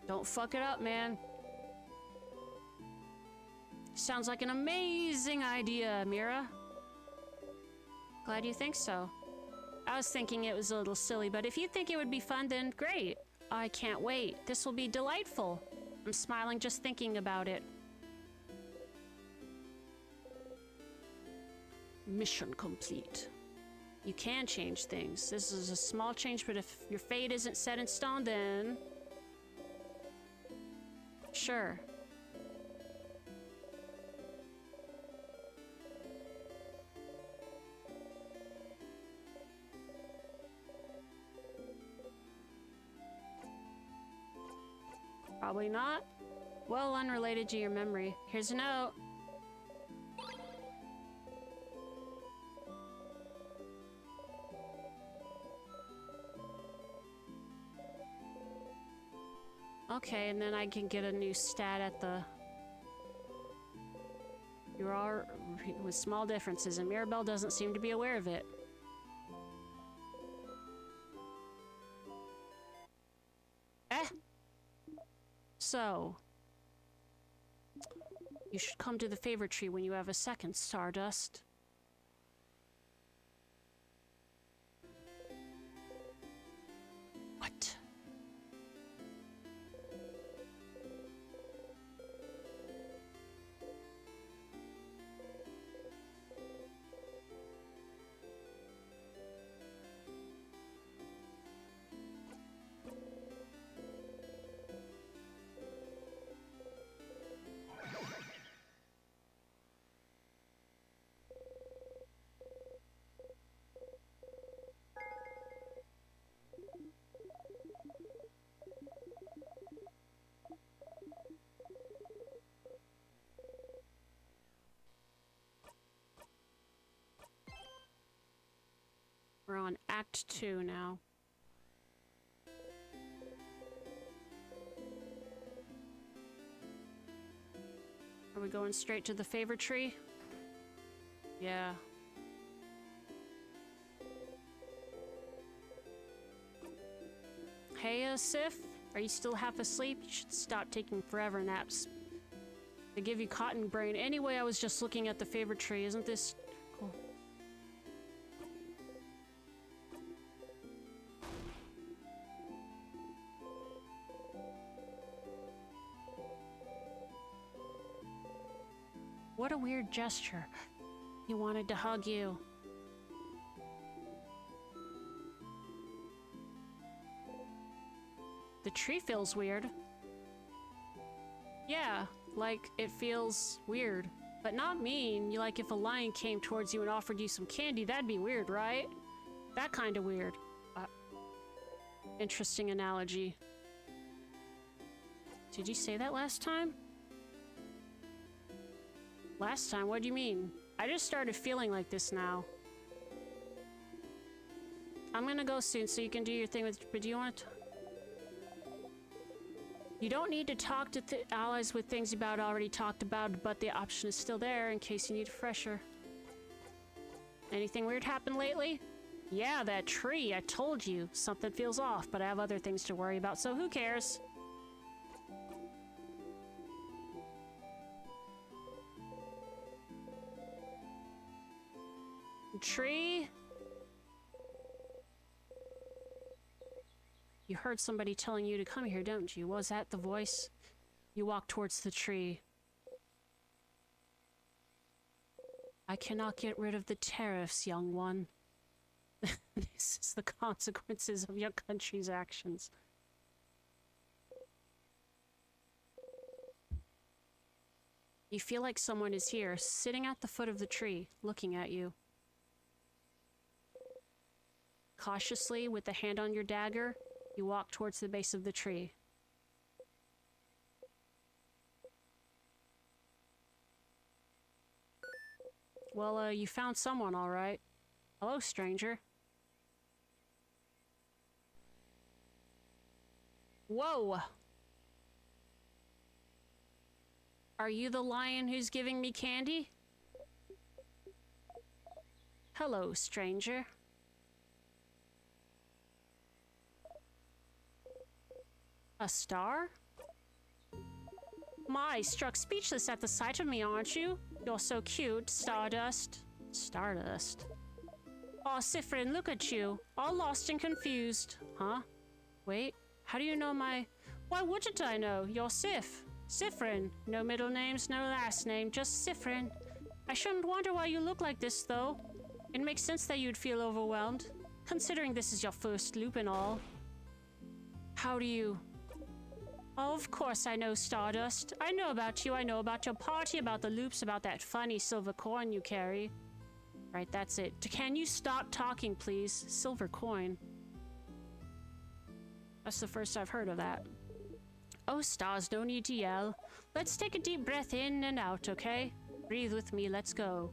Speaker 1: Don't fuck it up, man. Sounds like an amazing idea, Mira. Glad you think so. I was thinking it was a little silly, but if you think it would be fun, then great. I can't wait. This will be delightful. I'm smiling just thinking about it. Mission complete. You can change things. This is a small change, but if your fate isn't set in stone, then... Sure. Probably not. Well, unrelated to your memory. Here's a note. Okay, and then I can get a new stat at the... You're all... with small differences, and Mirabelle doesn't seem to be aware of it. Eh? So... You should come to the favorite tree when you have a second, Stardust. What? We're on Act 2 now. Are we going straight to the favorite tree? Yeah. Hey, Sif? Are you still half asleep? You should stop taking forever naps. They give you cotton brain. Anyway, I was just looking at the favorite tree. Isn't this cool? What a weird gesture. He wanted to hug you. The tree feels weird. Yeah, like it feels weird. But not mean. You like if a lion came towards you and offered you some candy, that'd be weird, right? That kind of weird. Interesting analogy. Did you say that last time? Last time? What do you mean? I just started feeling like this now. I'm gonna go soon so you can do your thing with... But do you want to... You don't need to talk to allies with things you've already talked about, but the option is still there in case you need a fresher. Anything weird happened lately? Yeah, that tree. I told you. Something feels off, but I have other things to worry about, so who cares? Tree? You heard somebody telling you to come here, don't you? Was that the voice? You walk towards the tree. I cannot get rid of the tariffs, young one. This is the consequences of your country's actions. You feel like someone is here, sitting at the foot of the tree, looking at you. Cautiously, with the hand on your dagger, you walk towards the base of the tree. Well, you found someone, all right. Hello, stranger. Whoa! Are you the lion who's giving me candy? Hello, stranger. A star? My, struck speechless at the sight of me, aren't you? You're so cute, Stardust. Stardust? Aw, Siffrin, look at you. All lost and confused. Huh? Wait, how do you know my... Why wouldn't I know? You're Sif. Siffrin. No middle names, no last name, just Siffrin. I shouldn't wonder why you look like this, though. It makes sense that you'd feel overwhelmed, considering this is your first loop and all. How do you... Oh, of course I know, Stardust. I know about you, I know about your party, about the loops, about that funny silver coin you carry. Right, that's it. Can you stop talking, please? Silver coin. That's the first I've heard of that. Oh, stars, no need to yell. Let's take a deep breath in and out, okay? Breathe with me, let's go.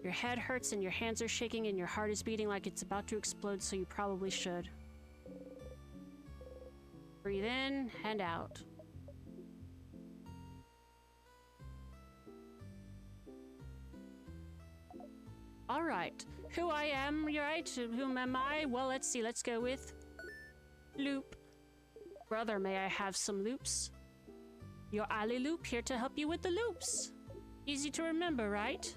Speaker 1: Your head hurts and your hands are shaking and your heart is beating like it's about to explode, so you probably should. Breathe in and out. All right. Who I am, you're right. Whom am I? Well, let's see. Let's go with Loop. Brother, may I have some loops? Your Alley Loop, here to help you with the loops. Easy to remember, right?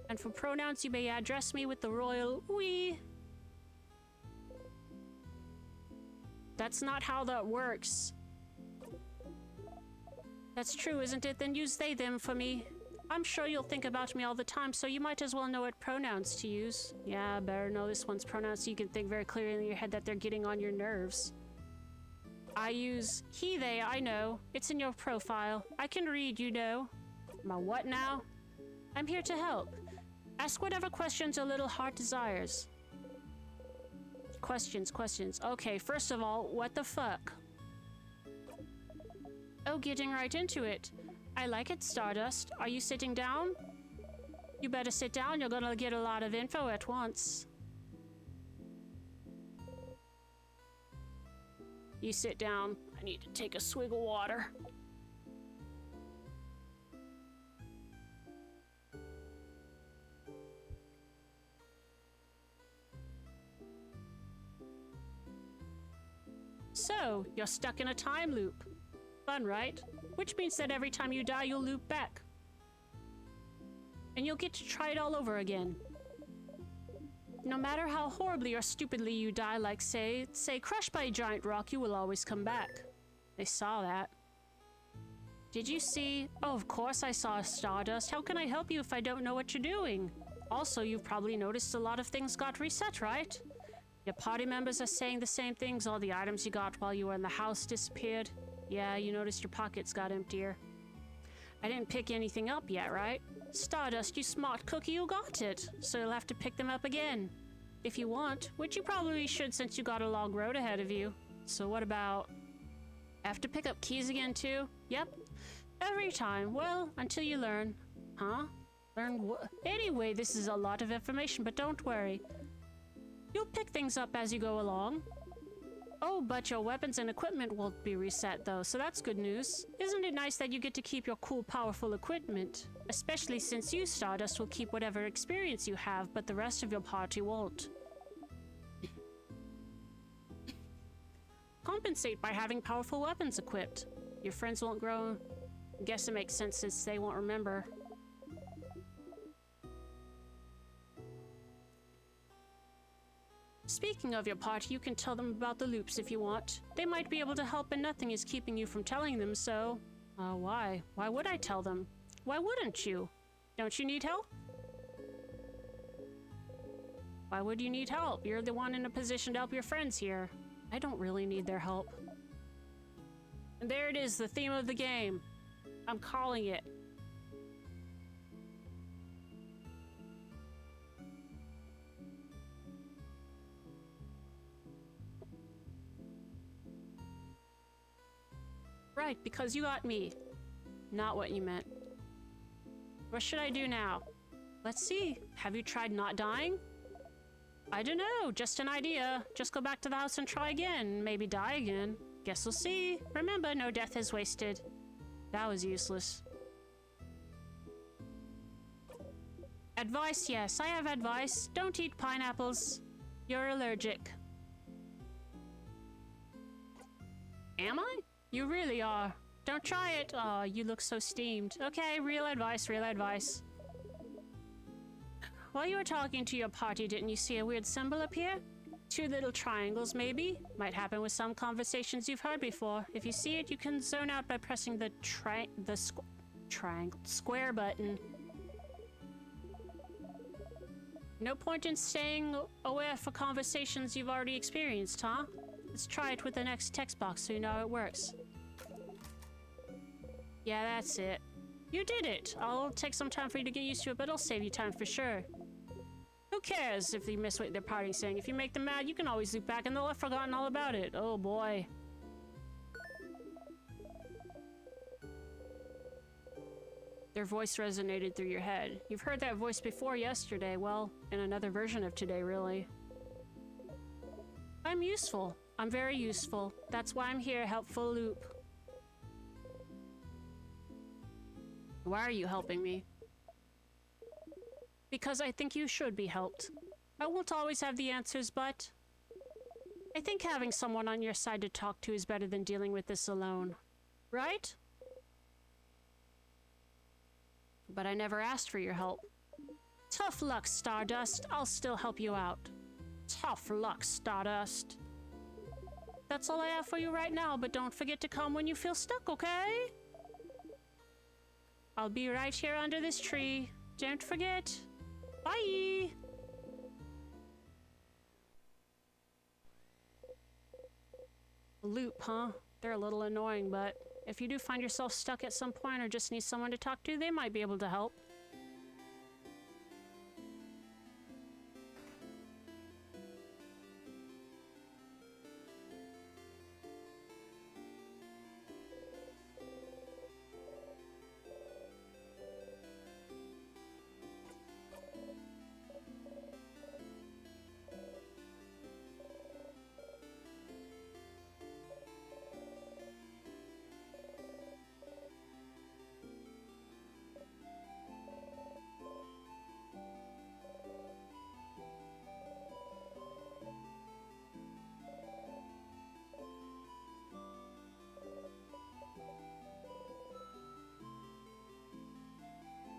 Speaker 1: And for pronouns, you may address me with the royal we. That's not how that works. That's true, isn't it? Then use they, them for me. I'm sure you'll think about me all the time, so you might as well know what pronouns to use. Yeah, better know this one's pronouns so you can think very clearly in your head that they're getting on your nerves. I use he, they, I know. It's in your profile. I can read, you know. My what now? I'm here to help. Ask whatever questions your little heart desires. Questions. Okay, first of all, what the fuck? Oh, getting right into it. I like it, Stardust. Are you sitting down? You better sit down, you're gonna get a lot of info at once. You sit down. I need to take a swig of water. So, you're stuck in a time loop. Fun, right? Which means that every time you die, you'll loop back. And you'll get to try it all over again. No matter how horribly or stupidly you die, like say crushed by a giant rock, you will always come back. They saw that. Did you see? Oh, of course I saw Stardust. How can I help you if I don't know what you're doing? Also, you've probably noticed a lot of things got reset, right? Your party members are saying the same things. All the items you got while you were in the house disappeared. Yeah, you noticed your pockets got emptier. I didn't pick anything up yet, right? Stardust, you smart cookie, you got it. So you'll have to pick them up again. If you want, which you probably should since you got a long road ahead of you. So what about... Have to pick up keys again too? Yep. Every time. Well, until you learn. Huh? Learn what? Anyway, this is a lot of information, but don't worry. You'll pick things up as you go along. Oh, but your weapons and equipment won't be reset though, so that's good news. Isn't it nice that you get to keep your cool, powerful equipment? Especially since you, Stardust, will keep whatever experience you have, but the rest of your party won't. Compensate by having powerful weapons equipped. Your friends won't grow. Guess it makes sense since they won't remember. Speaking of your party, you can tell them about the loops if you want. They might be able to help and nothing is keeping you from telling them so. Why? Why would I tell them? Why wouldn't you? Don't you need help? Why would you need help? You're the one in a position to help your friends here. I don't really need their help. And there it is, the theme of the game. I'm calling it. Right, because you got me. Not what you meant. What should I do now? Let's see. Have you tried not dying? I don't know, just an idea. Just go back to the house and try again. Maybe die again. Guess we'll see. Remember, no death is wasted. That was useless. Advice, yes, I have advice. Don't eat pineapples. You're allergic. Am I? You really are. Don't try it. Aw, you look so steamed. Okay, real advice, real advice. While you were talking to your party, didn't you see a weird symbol appear? 2 little triangles, maybe? Might happen with some conversations you've heard before. If you see it, you can zone out by pressing the square button. No point in staying aware for conversations you've already experienced, huh? Let's try it with the next text box so you know how it works. Yeah, that's it. You did it! I'll take some time for you to get used to it, but it'll save you time for sure. Who cares if you miss what their party's saying? If you make them mad, you can always loop back and they'll have forgotten all about it. Oh boy. Their voice resonated through your head. You've heard that voice before yesterday, well, in another version of today, really. I'm useful. I'm very useful. That's why I'm here, helpful loop. Why are you helping me? Because I think you should be helped. I won't always have the answers, but I think having someone on your side to talk to is better than dealing with this alone. Right? But I never asked for your help. Tough luck, Stardust. I'll still help you out. Tough luck, Stardust. That's all I have for you right now, but don't forget to come when you feel stuck, okay? I'll be right here under this tree. Don't forget. Bye! Loop, huh? They're a little annoying, but if you do find yourself stuck at some point or just need someone to talk to, they might be able to help.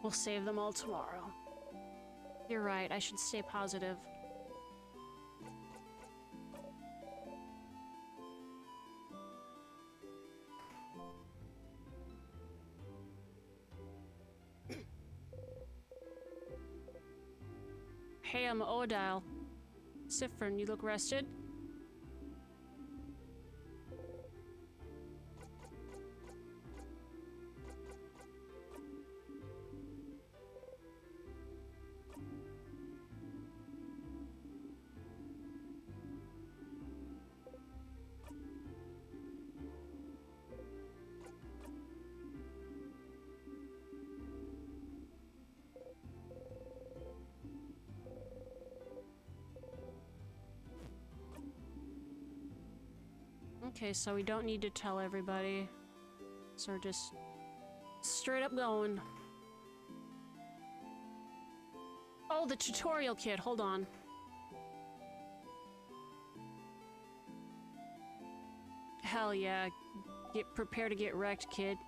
Speaker 1: We'll save them all tomorrow. You're right, I should stay positive. Hey, I'm Odile. Sifrin, you look rested? Okay, so we don't need to tell everybody. So we're just straight up going. Oh, the tutorial kit. Hold on. Hell yeah. Prepare to get wrecked, kid.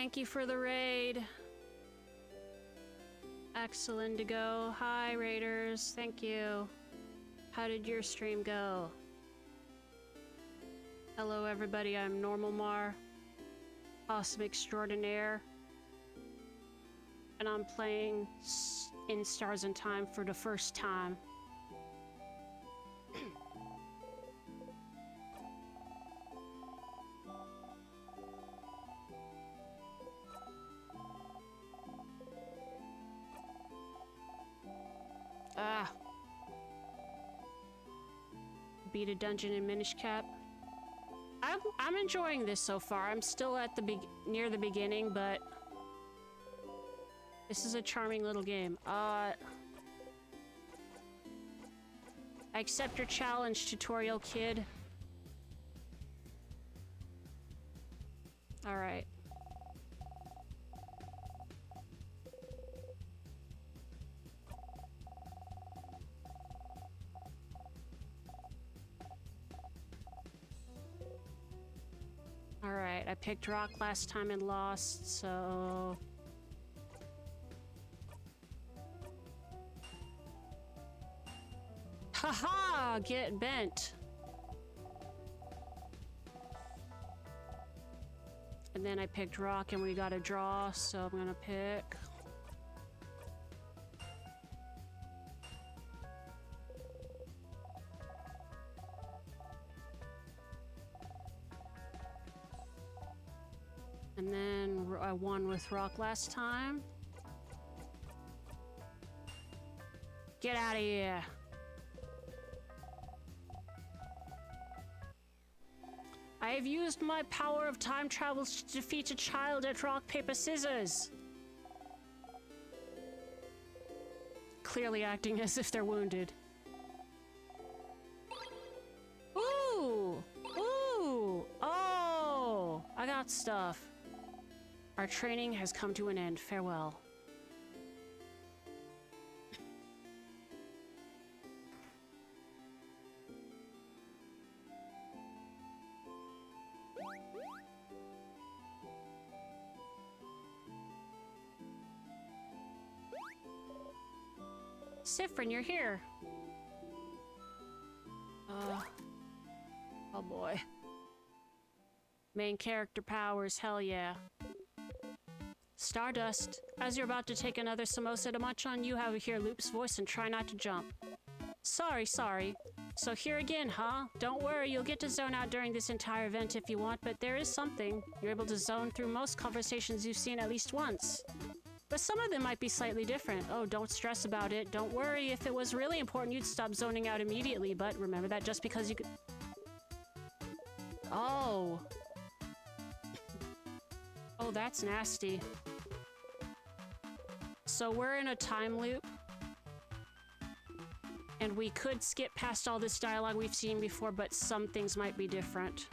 Speaker 1: thank you for the raid. Axel Indigo. Hi, raiders. Thank you. How did your stream go? Hello, everybody. I'm Normal Mar, Possum Extraordinaire, and I'm playing in Stars in Time for the first time. Beat a dungeon in Minish Cap. I'm enjoying this so far. I'm still at the near the beginning, but this is a charming little game. I accept your challenge, tutorial kid. All right. Alright, I picked rock last time and lost, so... Haha! Get bent! And then I picked rock and we got a draw, so I'm gonna pick... And then I won with rock last time. Get out of here. I have used my power of time travel to defeat a child at rock, paper, scissors. Clearly acting as if they're wounded. Ooh! Ooh! Oh! I got stuff. Our training has come to an end. Farewell. Sifrin, you're here. Oh boy. Main character powers, hell yeah. Stardust, as you're about to take another samosa to munch on, you have hear Loop's voice and try not to jump. Sorry. So here again, huh? Don't worry, you'll get to zone out during this entire event if you want, but there is something. You're able to zone through most conversations you've seen at least once. But some of them might be slightly different. Oh, don't stress about it. Don't worry, if it was really important, you'd stop zoning out immediately, but remember that just because you could... Oh. Oh, that's nasty. So we're in a time loop. And we could skip past all this dialogue we've seen before, but some things might be different.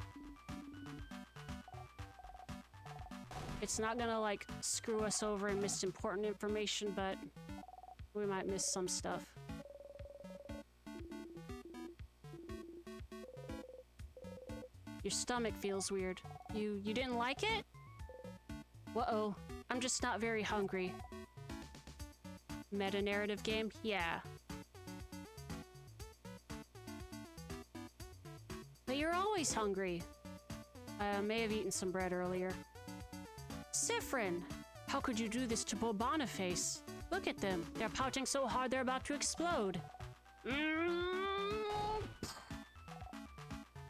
Speaker 1: It's not gonna, like, screw us over and miss important information, but we might miss some stuff. Your stomach feels weird. You didn't like it? Uh-oh. I'm just not very hungry. Meta-narrative game? Yeah. But you're always hungry. I may have eaten some bread earlier. Sifrin! How could you do this to Boniface? Look at them. They're pouting so hard they're about to explode.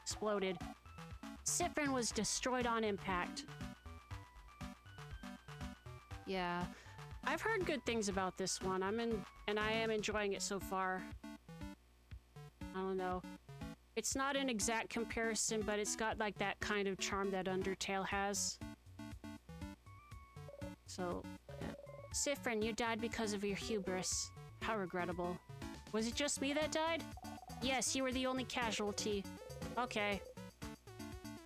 Speaker 1: Exploded. Sifrin was destroyed on impact. Yeah. I've heard good things about this one. I am enjoying it so far. I don't know. It's not an exact comparison, but it's got like that kind of charm that Undertale has. So, Sifrin, you died because of your hubris. How regrettable. Was it just me that died? Yes, you were the only casualty. Okay.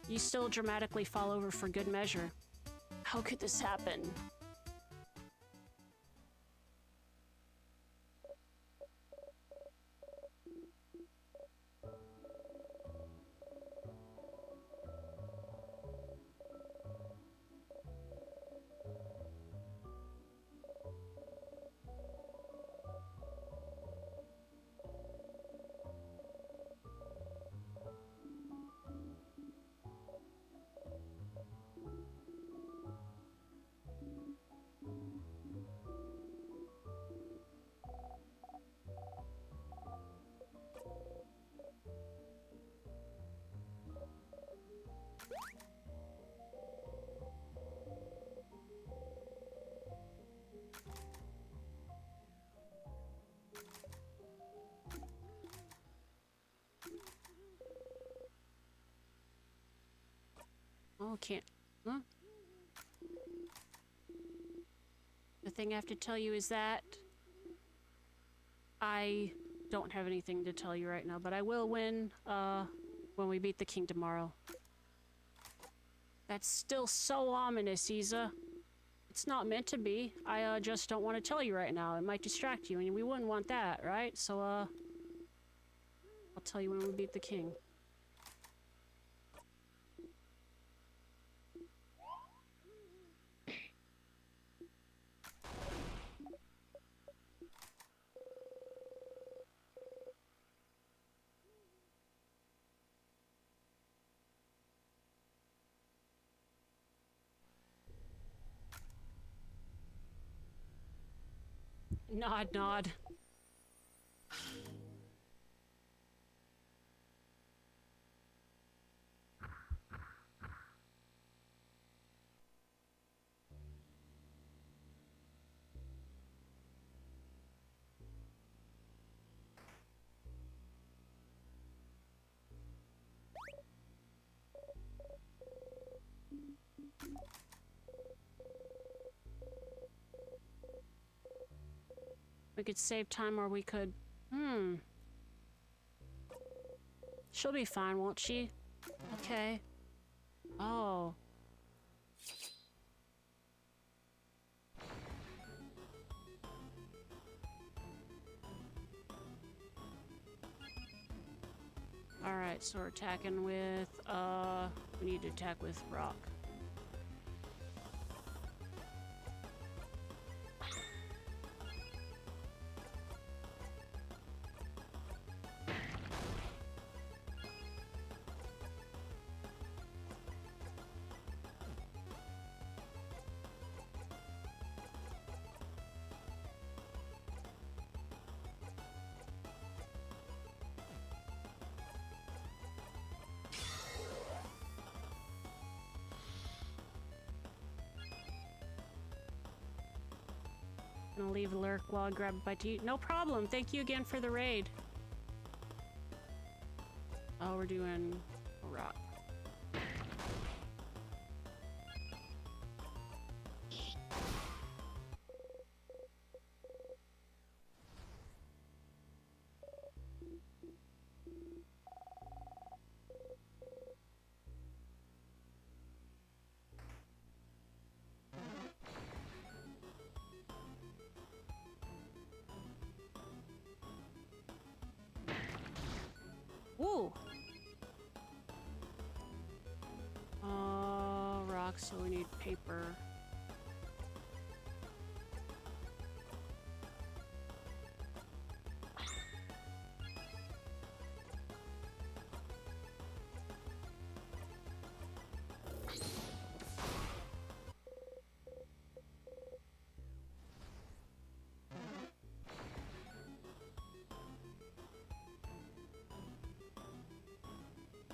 Speaker 1: You still dramatically fall over for good measure. How could this happen? Oh, can't. Huh? The thing I have to tell you is that I don't have anything to tell you right now, but I will when we beat the king tomorrow. That's still so ominous, Isa. It's not meant to be. I just don't want to tell you right now. It might distract you, and we wouldn't want that, right? So, I'll tell you when we beat the king. Nod, nod. We could save time or we could... She'll be fine, won't she? Okay. Oh. Alright, so we're attacking with, we need to attack with rock. Gonna leave a lurk while I grab a bite to eat. No problem. Thank you again for the raid. Oh, we're doing a rock. Woo! Rocks, so we need paper.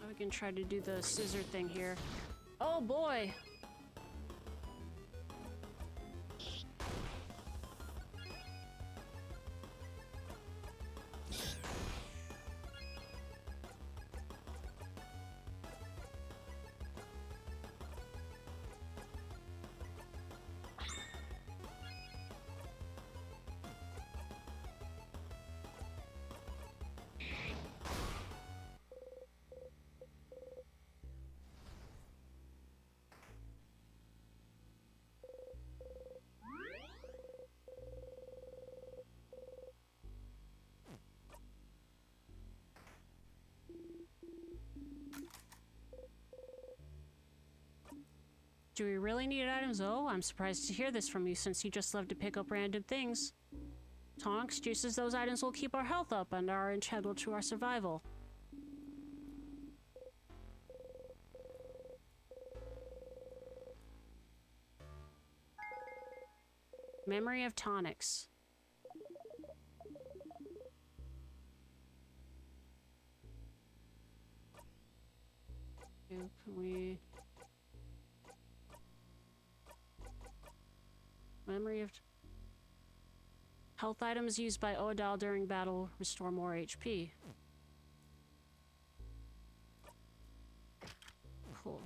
Speaker 1: We can try to do the scissor thing here. Oh boy! Do we really need items? Oh, I'm surprised to hear this from you since you just love to pick up random things. Tonks, juices, those items will keep our health up and are integral to our survival. Memory of tonics. Can we... Memory of... Health items used by Odal during battle restore more HP. Cool.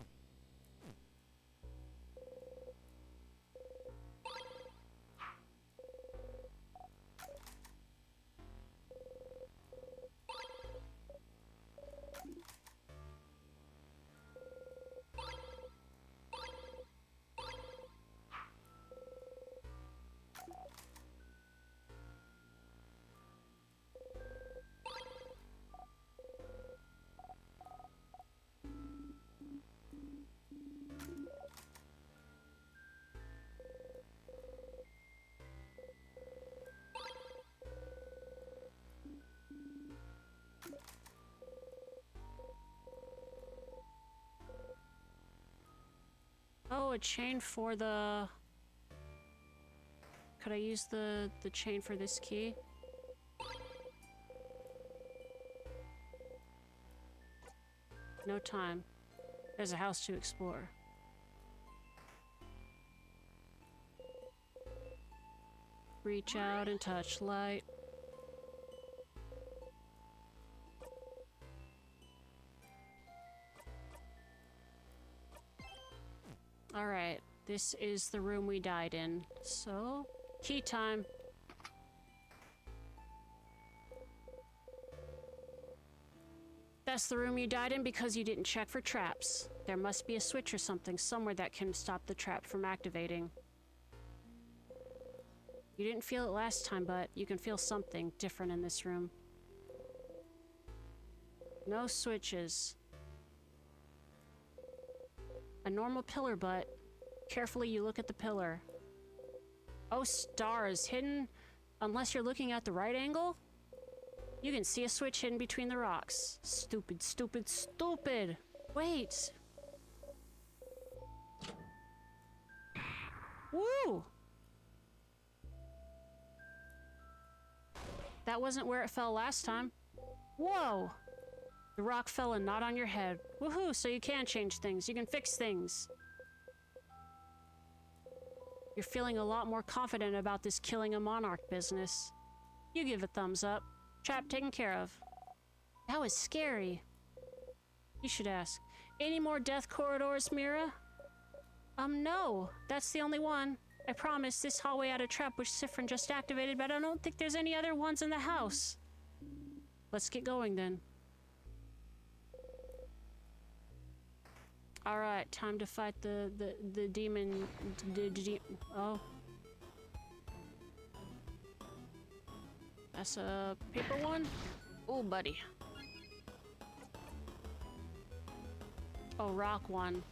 Speaker 1: a chain for the... Could I use the chain for this key? No time. There's a house to explore. Reach out and touch light. Alright, this is the room we died in. So, key time. That's the room you died in because you didn't check for traps. There must be a switch or something somewhere that can stop the trap from activating. You didn't feel it last time, but you can feel something different in this room. No switches. A normal pillar, but carefully you look at the pillar. Oh, stars, hidden unless you're looking at the right angle? You can see a switch hidden between the rocks. Stupid, stupid, stupid! Wait! Woo! That wasn't where it fell last time. Whoa! The rock fell and not on your head. Woohoo! So you can change things. You can fix things. You're feeling a lot more confident about this killing a monarch business. You give a thumbs up. Trap taken care of. That was scary. You should ask. Any more death corridors, Mira? No. That's the only one. I promise this hallway had a trap which Sifrin just activated, but I don't think there's any other ones in the house. Let's get going then. Alright, time to fight the demon... Oh. That's a paper one? Oh, buddy. Oh, rock one.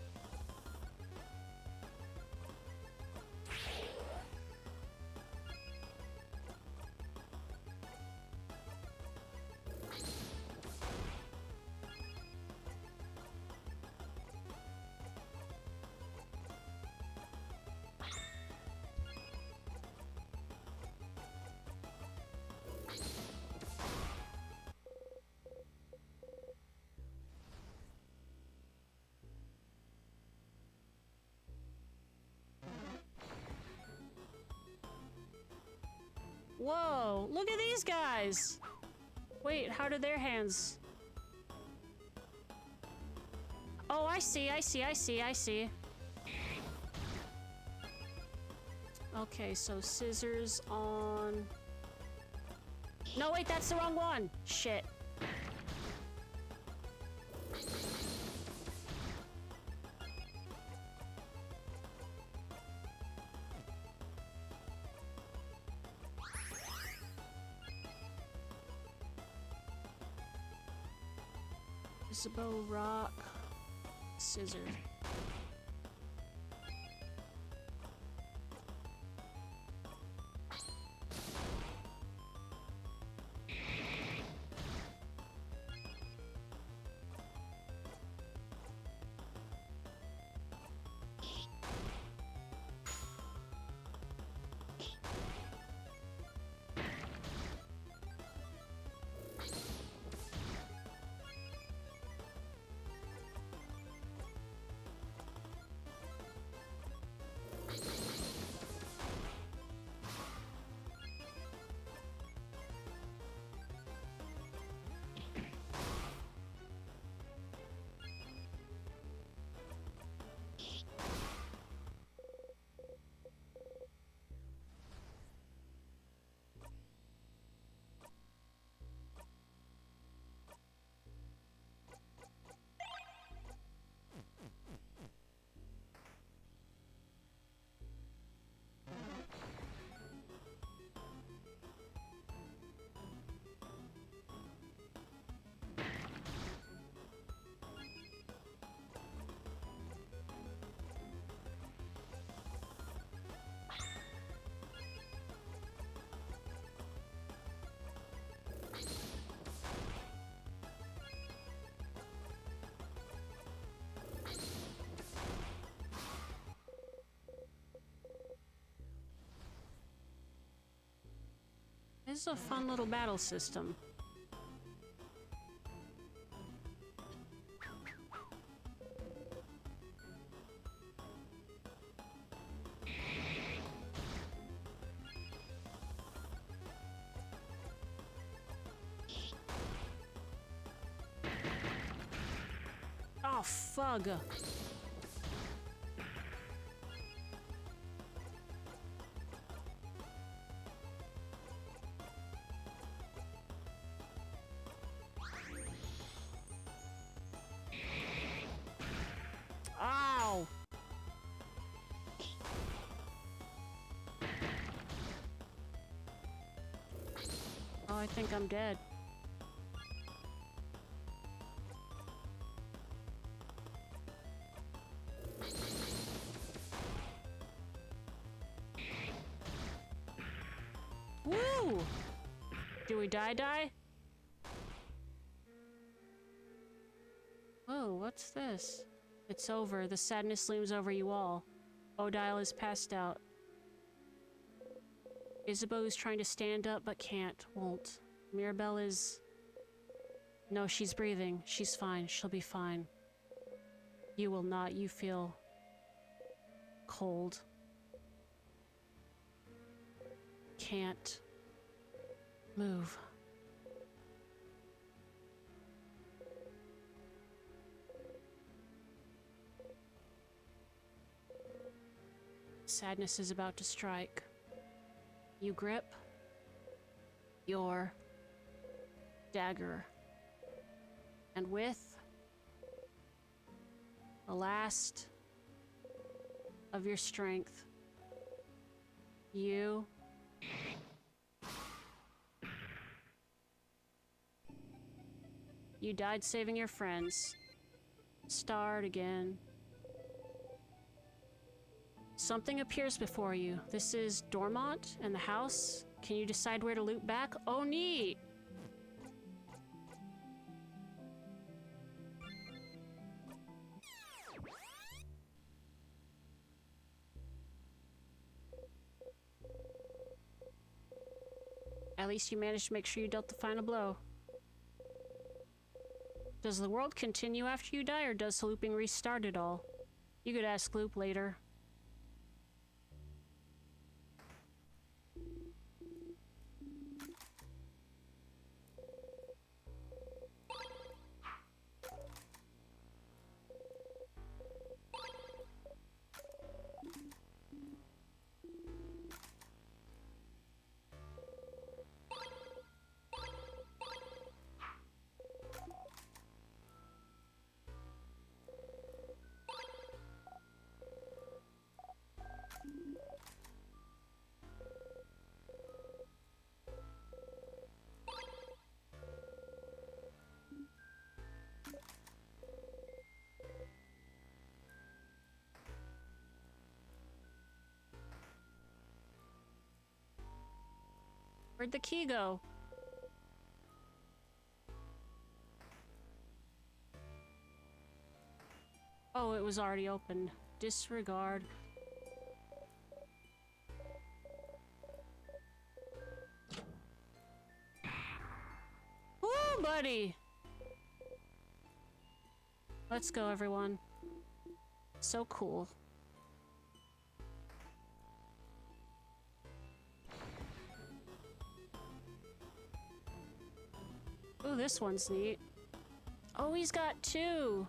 Speaker 1: Whoa, look at these guys! Wait, how do their hands... Oh, I see. Okay, so scissors on... No, wait, that's the wrong one! Shit. Bow, rock, scissor. This is a fun little battle system. Oh, fug. Ow! Oh, I think I'm dead. Woo! Do we die? Oh, what's this? It's over. The sadness looms over you all. Odile is passed out. Isabeau is trying to stand up but can't, won't. Mirabelle is... No, she's breathing. She's fine. She'll be fine. You will not. You feel... cold. Can't... move. Sadness is about to strike. You grip your dagger, and with the last of your strength, you died saving your friends. Start again. Something appears before you. This is Dormont and the house. Can you decide where to loop back? Oh, neat! At least you managed to make sure you dealt the final blow. Does the world continue after you die, or does looping restart it all? You could ask Loop later. Where'd the key go? Oh, it was already open. Disregard. Woo, buddy! Let's go, everyone. So cool. Ooh, this one's neat. Oh, he's got two!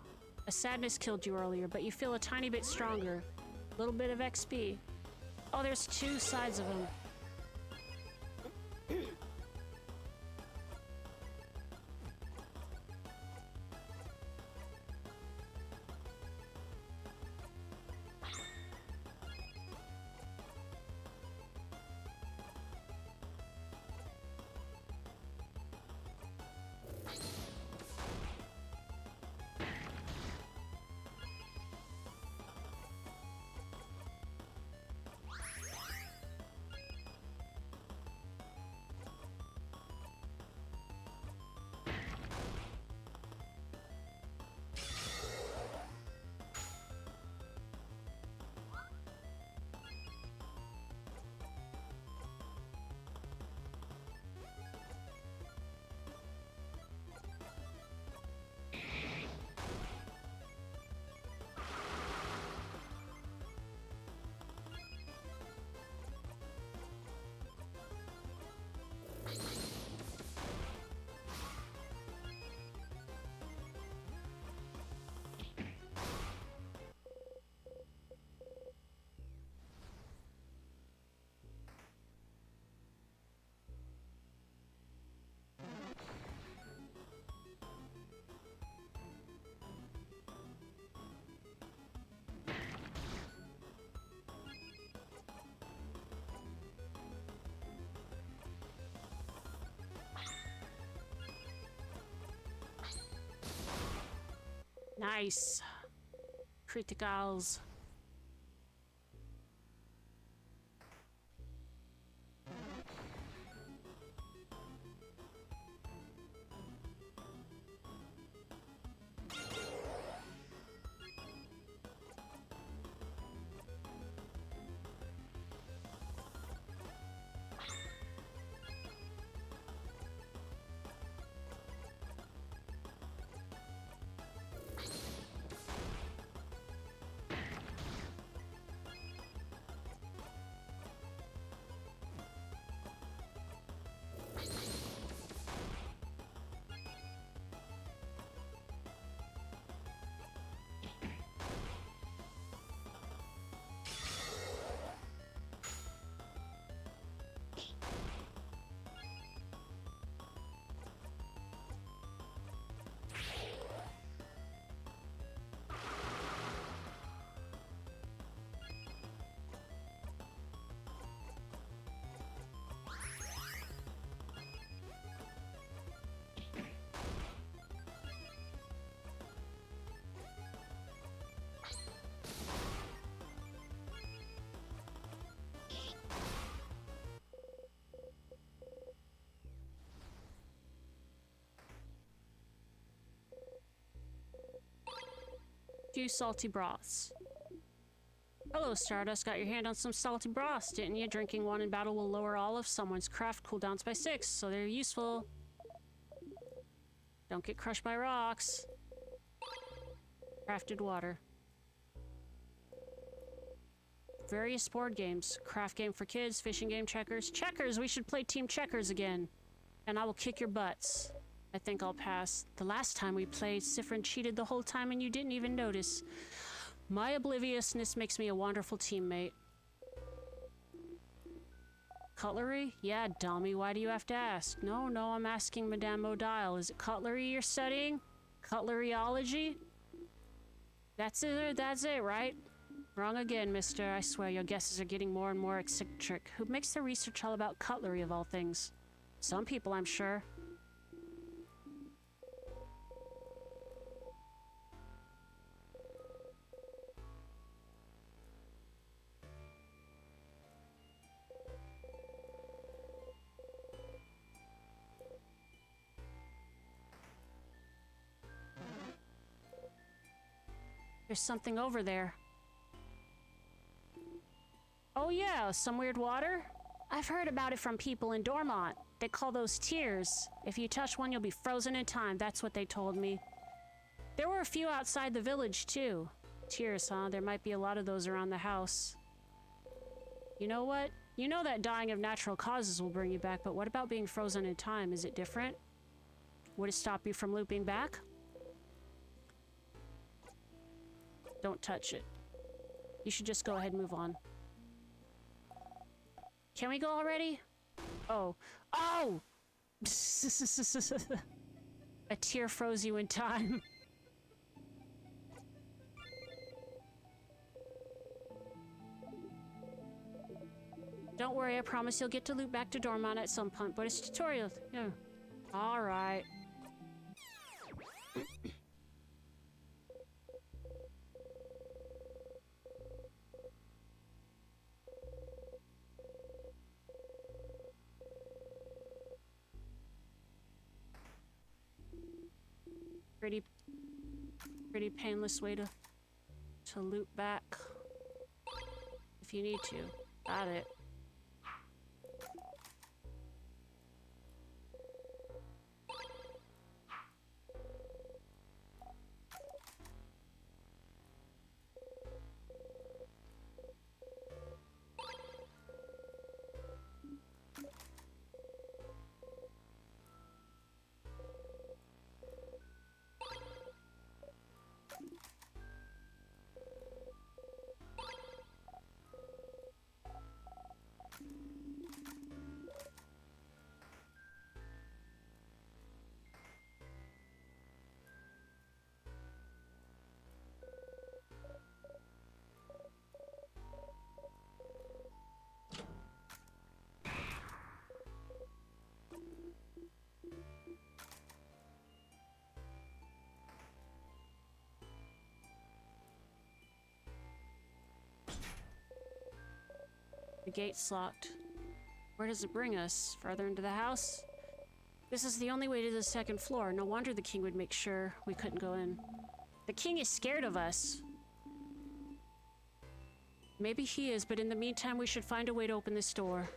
Speaker 1: A sadness killed you earlier, but you feel a tiny bit stronger. A little bit of XP. Oh, there's two sides of him. Nice. Criticals. Few salty broths. Hello, Stardust. Got your hand on some salty broths, didn't you? Drinking one in battle will lower all of someone's craft cooldowns by 6, so they're useful. Don't get crushed by rocks. Crafted water. Various board games. Craft game for kids, fishing game, checkers. Checkers! We should play team checkers again. And I will kick your butts. I think I'll pass. The last time we played, Sifrin cheated the whole time and you didn't even notice. My obliviousness makes me a wonderful teammate. Cutlery? Yeah, dummy. Why do you have to ask? No, I'm asking Madame Modile. Is it cutlery you're studying? Cutleryology? That's it, right? Wrong again, mister. I swear your guesses are getting more and more eccentric. Who makes the research all about cutlery of all things? Some people, I'm sure. There's something over there. Oh yeah, some weird water? I've heard about it from people in Dormont. They call those tears. If you touch one, you'll be frozen in time. That's what they told me. There were a few outside the village, too. Tears, huh? There might be a lot of those around the house. You know what? You know that dying of natural causes will bring you back, but what about being frozen in time? Is it different? Would it stop you from looping back? Don't touch it. You should just go ahead and move on. Can we go already? Oh. Oh! A tear froze you in time. Don't worry, I promise you'll get to loop back to Dormont at some point, but it's tutorial. Yeah. Alright. Pretty painless way to loop back. If you need to. Got it. gate's locked. Where does it bring us? Further into the house? This is the only way to the second floor. No wonder the king would make sure we couldn't go in. The king is scared of us. Maybe he is, but in the meantime, we should find a way to open this door.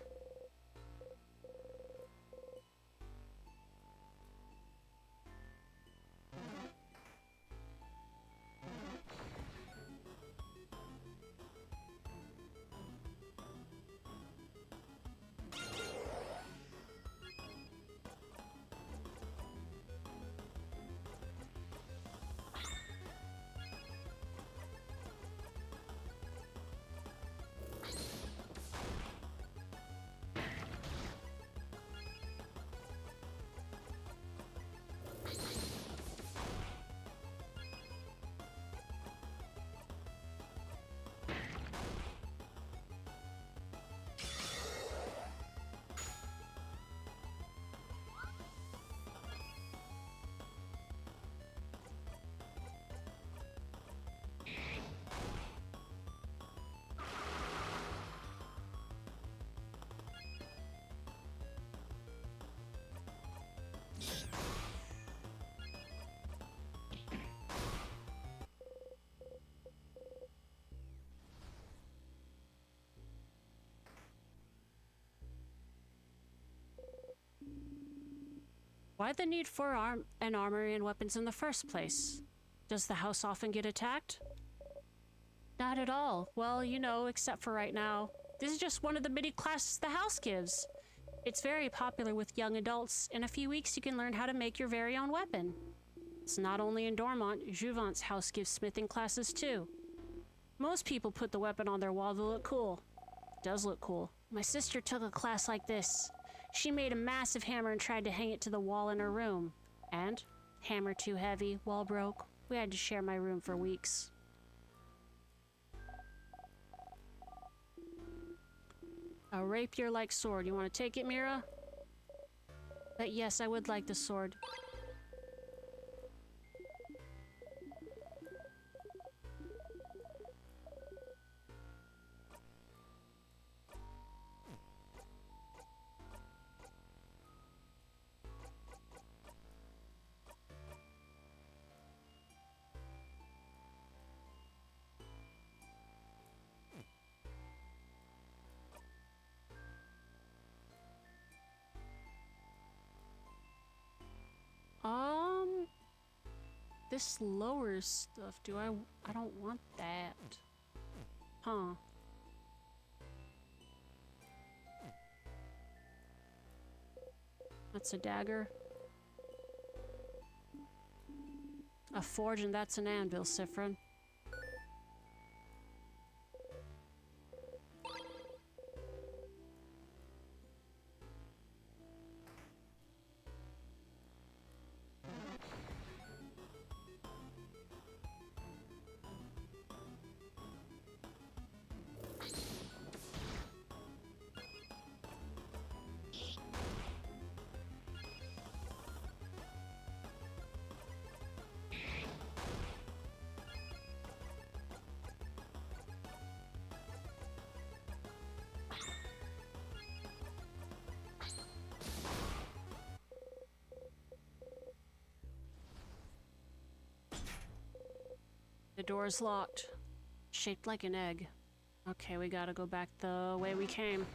Speaker 1: Why the need for an armory and weapons in the first place? Does the house often get attacked? Not at all. Well, you know, except for right now. This is just one of the many classes the house gives. It's very popular with young adults. In a few weeks, you can learn how to make your very own weapon. It's not only in Dormont, Jouvant's house gives smithing classes too. Most people put the weapon on their wall to look cool. It does look cool. My sister took a class like this. She made a massive hammer and tried to hang it to the wall in her room. And? Hammer too heavy, wall broke. We had to share my room for weeks. A rapier-like sword. You want to take it, Mira? But yes, I would like the sword. This lowers stuff. I don't want that. Huh. That's a dagger. A forge, and that's an anvil, Sifrin. The door is locked. Shaped like an egg. Okay, we gotta go back the way we came.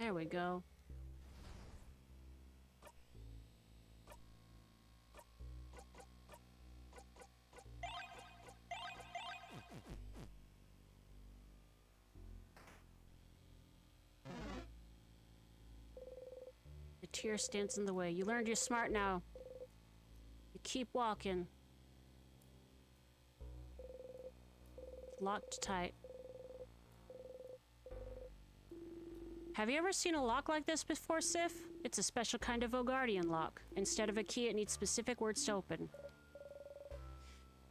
Speaker 1: There we go. The tear stands in the way. You learned you're smart now. You keep walking. Locked tight. Have you ever seen a lock like this before, Sif? It's a special kind of Ogardian lock. Instead of a key, it needs specific words to open.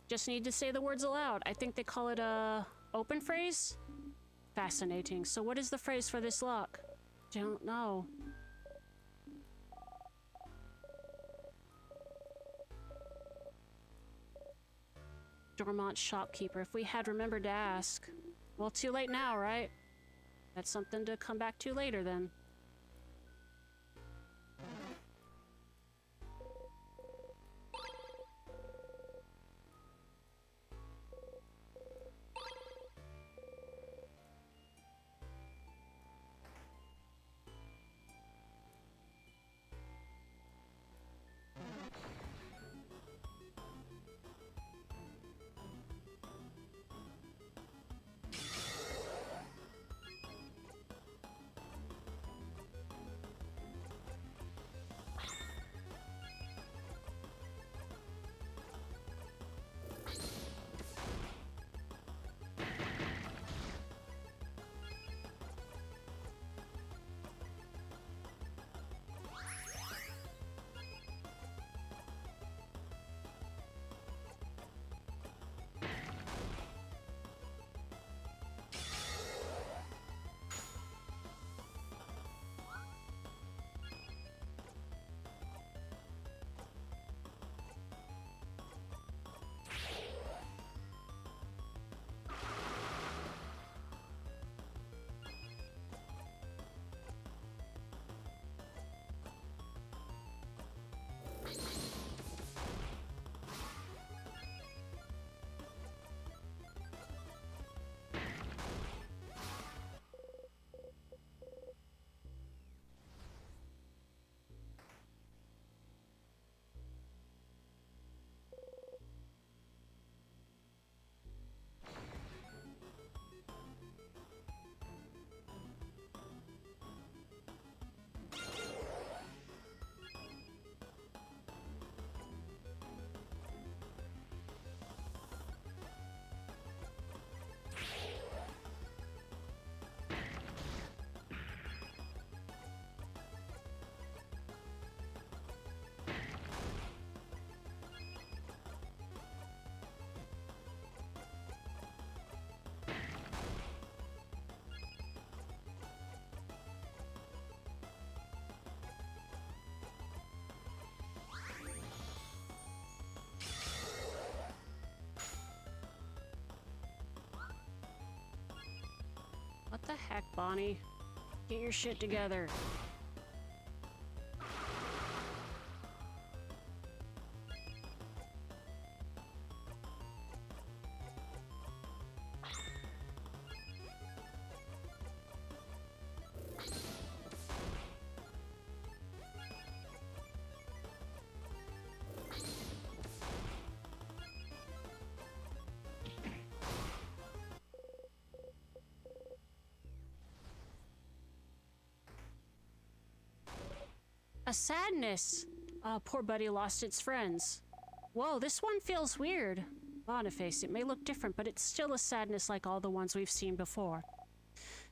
Speaker 1: Just need to say the words aloud. I think they call it a open phrase? Fascinating. So what is the phrase for this lock? Don't know. Dormont shopkeeper. If we had remembered to ask. Well, too late now, right? That's something to come back to later, then. What the heck, Bonnie? Get your shit together. A sadness. Oh, poor buddy lost its friends. Whoa, this one feels weird. Boniface, it may look different, but it's still a sadness like all the ones we've seen before.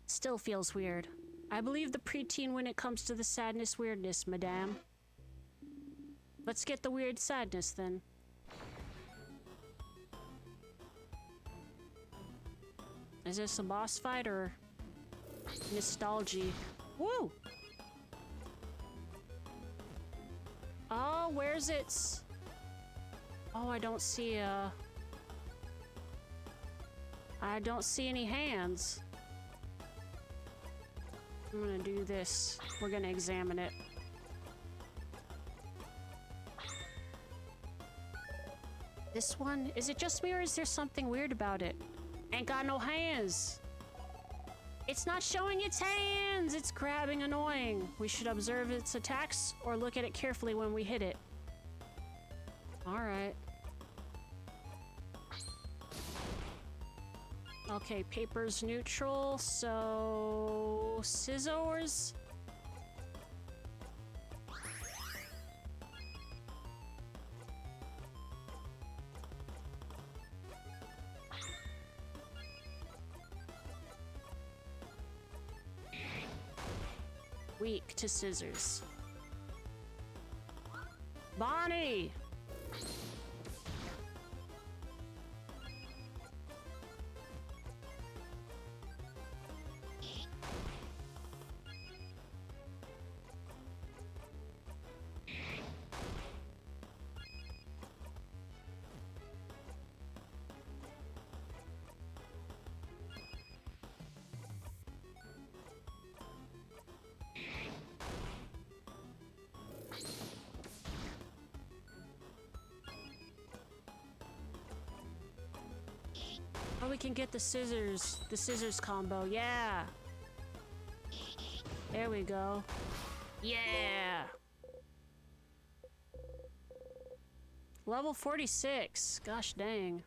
Speaker 1: Still feels weird. I believe the preteen when it comes to the sadness weirdness, madame. Let's get the weird sadness, then. Is this a boss fight, or nostalgia? Woo! Oh, where's its... Oh, I don't see I don't see any hands. I'm gonna do this. We're gonna examine it. This one? Is it just me, or is there something weird about it? Ain't got no hands. It's not showing its hands! It's grabbing annoying. We should observe its attacks or look at it carefully when we hit it. Alright. Okay, paper's neutral, so... scissors? Weak to scissors. Bonnie! Oh, we can get the scissors combo, yeah! There we go. Yeah! Level 46, gosh dang.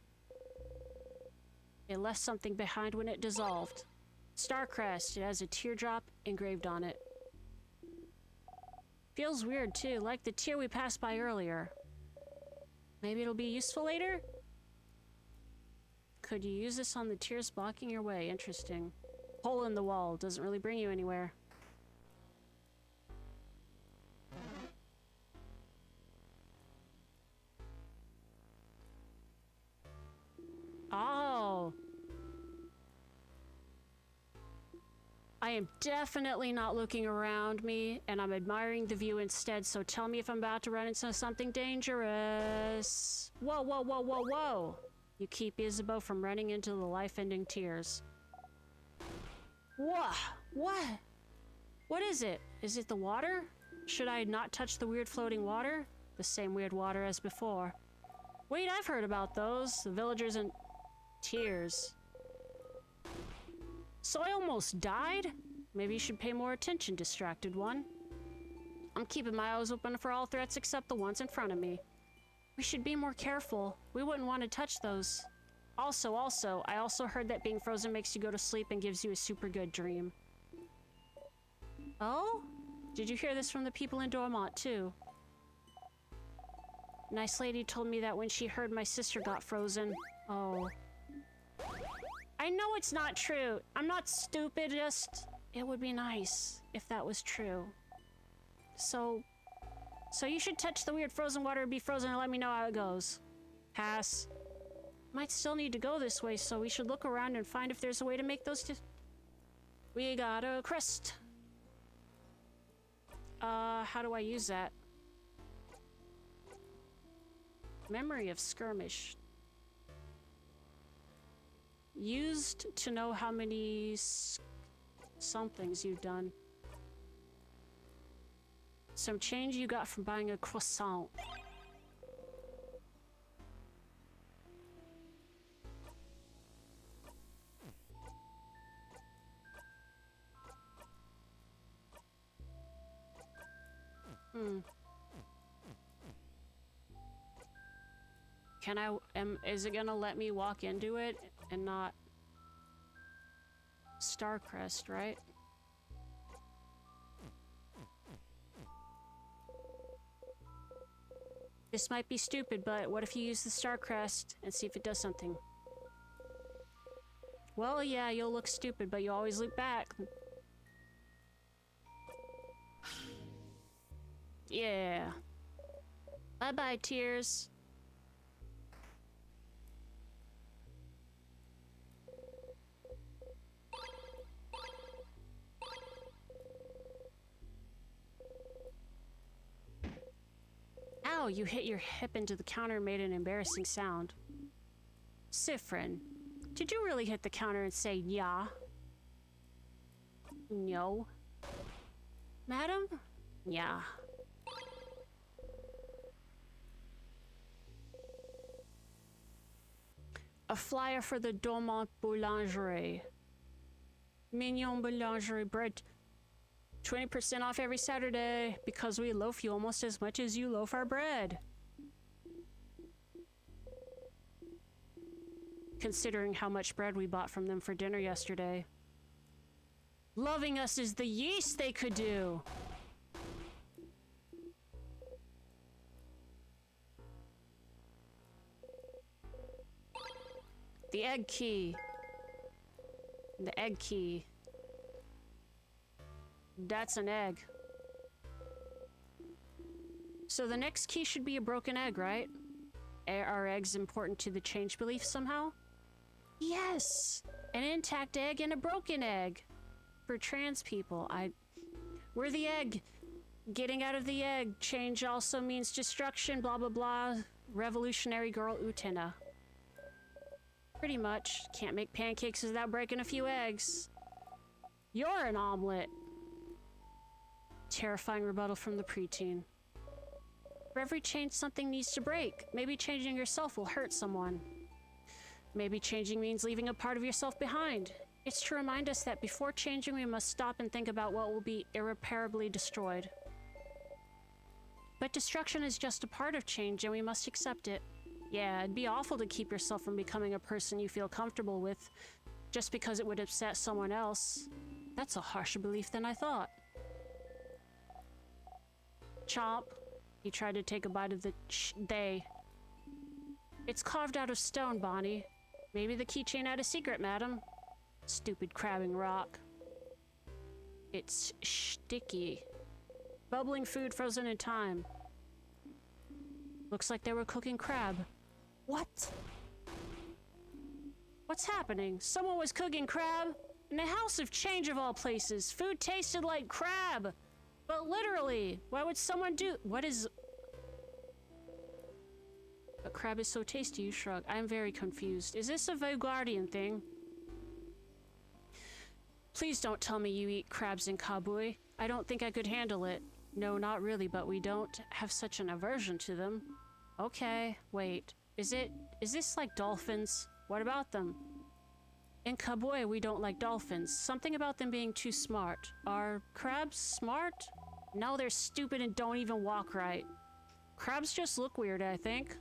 Speaker 1: It left something behind when it dissolved. Starcrest, it has a teardrop engraved on it. Feels weird too, like the tear we passed by earlier. Maybe it'll be useful later? Could you use this on the tears blocking your way? Interesting. Hole in the wall doesn't really bring you anywhere. Oh. I am definitely not looking around me, and I'm admiring the view instead, so tell me if I'm about to run into something dangerous. Whoa, whoa, whoa, whoa, whoa! You keep Isabeau from running into the life-ending tears. Whoa! What? What is it? Is it the water? Should I not touch the weird floating water? The same weird water as before. Wait, I've heard about those. The villagers in tears. So I almost died? Maybe you should pay more attention, distracted one. I'm keeping my eyes open for all threats except the ones in front of me. We should be more careful. We wouldn't want to touch those. Also, I also heard that being frozen makes you go to sleep and gives you a super good dream. Oh? Did you hear this from the people in Dormont, too? Nice lady told me that when she heard my sister got frozen. Oh. I know it's not true. I'm not stupid, just... It would be nice if that was true. So you should touch the weird frozen water, be frozen, and let me know how it goes. Pass. Might still need to go this way, so we should look around and find if there's a way to make those We got a crest. How do I use that? Memory of skirmish. Used to know how many somethings you've done. Some change you got from buying a croissant. Is it gonna let me walk into it and not Starcrest, right? This might be stupid, but what if you use the Starcrest and see if it does something? Well, yeah, you'll look stupid, but you always loop back. Yeah. Bye-bye, tears. Ow, you hit your hip into the counter and made an embarrassing sound. Sifrin, did you really hit the counter and say yeah? No. Madam? Yeah. A flyer for the Dormont Boulangerie. Mignon boulangerie bread. 20% off every Saturday because we loaf you almost as much as you loaf our bread. Considering how much bread we bought from them for dinner yesterday. Loving us is the yeast they could do. The egg key. The egg key. That's an egg. So the next key should be a broken egg, right? Are eggs important to the change belief somehow? Yes! An intact egg and a broken egg. For trans people, we're the egg. Getting out of the egg. Change also means destruction, blah blah blah. Revolutionary girl Utena. Pretty much. Can't make pancakes without breaking a few eggs. You're an omelet. Terrifying rebuttal from the preteen. For every change, something needs to break. Maybe changing yourself will hurt someone. Maybe changing means leaving a part of yourself behind. It's to remind us that before changing, we must stop and think about what will be irreparably destroyed. But destruction is just a part of change, and we must accept it. Yeah, it'd be awful to keep yourself from becoming a person you feel comfortable with, just because it would upset someone else. That's a harsher belief than I thought. Chomp. He tried to take a bite of the they. It's carved out of stone, Bonnie. Maybe the keychain had a secret, madam. Stupid crabbing rock. It's sticky. Bubbling food frozen in time. Looks like they were cooking crab. What? What's happening? Someone was cooking crab? In a house of change of all places. Food tasted like crab. But literally, why would someone do— what is— A crab is so tasty, you shrug. I am very confused. Is this a Vogardian thing? Please don't tell me you eat crabs in Kabui. I don't think I could handle it. No, not really, but we don't have such an aversion to them. Okay, wait. Is this like dolphins? What about them? In Kabui, we don't like dolphins. Something about them being too smart. Are crabs smart? No, they're stupid and don't even walk right. Crabs just look weird, I think.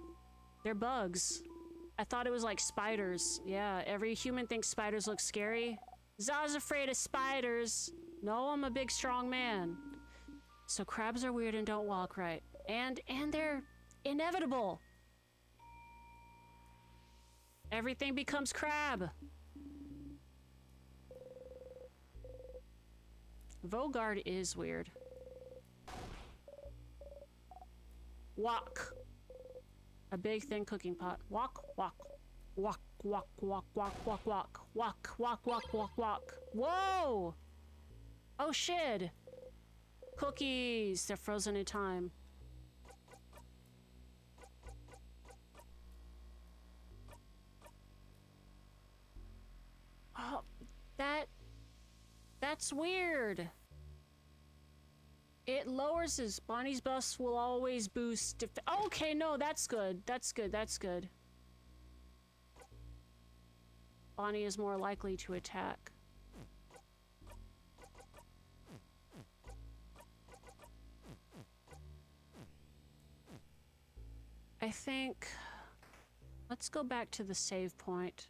Speaker 1: They're bugs. I thought it was like spiders. Yeah, every human thinks spiders look scary. Za's afraid of spiders. No, I'm a big, strong man. So crabs are weird and don't walk right. And they're inevitable. Everything becomes crab. Vogard is weird. Wok. A big thin cooking pot. Wok, wok. Wok, wok, wok, wok, wok, wok. Wok, wok, wok, wok, wok. Whoa! Oh shit! Cookies! They're frozen in time. Oh, that's weird. It lowers his— Bonnie's bus will always boost okay, no, that's good. That's good, that's good. Bonnie is more likely to attack. I think— let's go back to the save point.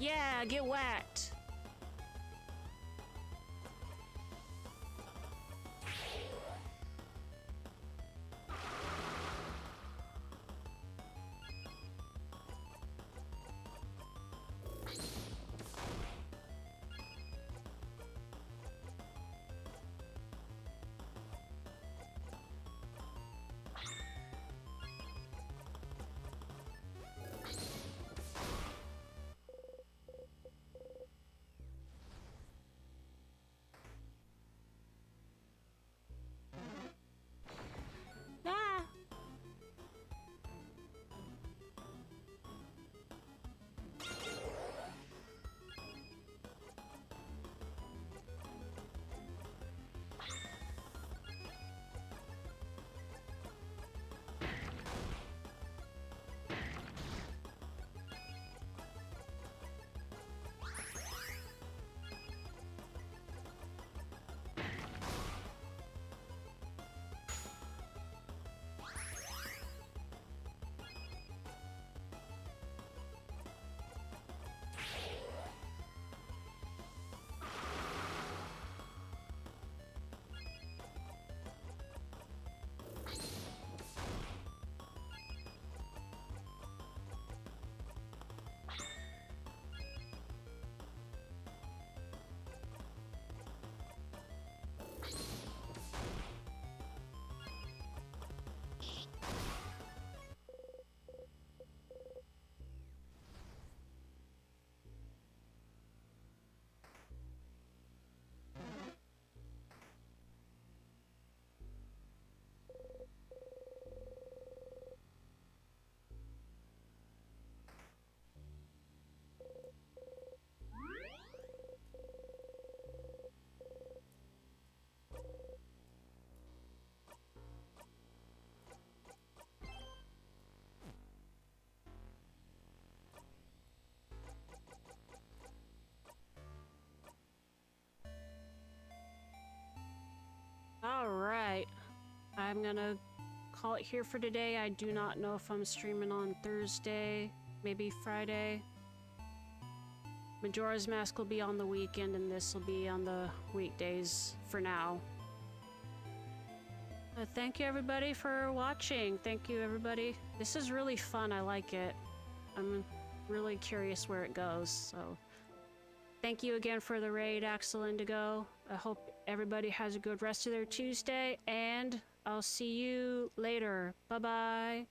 Speaker 1: Yeah, get whacked. Ah! All right. I'm gonna call it here for today. I do not know if I'm streaming on Thursday, maybe Friday. Majora's Mask will be on the weekend and this will be on the weekdays for now. Thank you everybody for watching. Thank you everybody. This is really fun. I like it. I'm really curious where it goes. So thank you again for the raid, Axel Indigo. I hope everybody has a good rest of their Tuesday and I'll see you later. Bye-bye.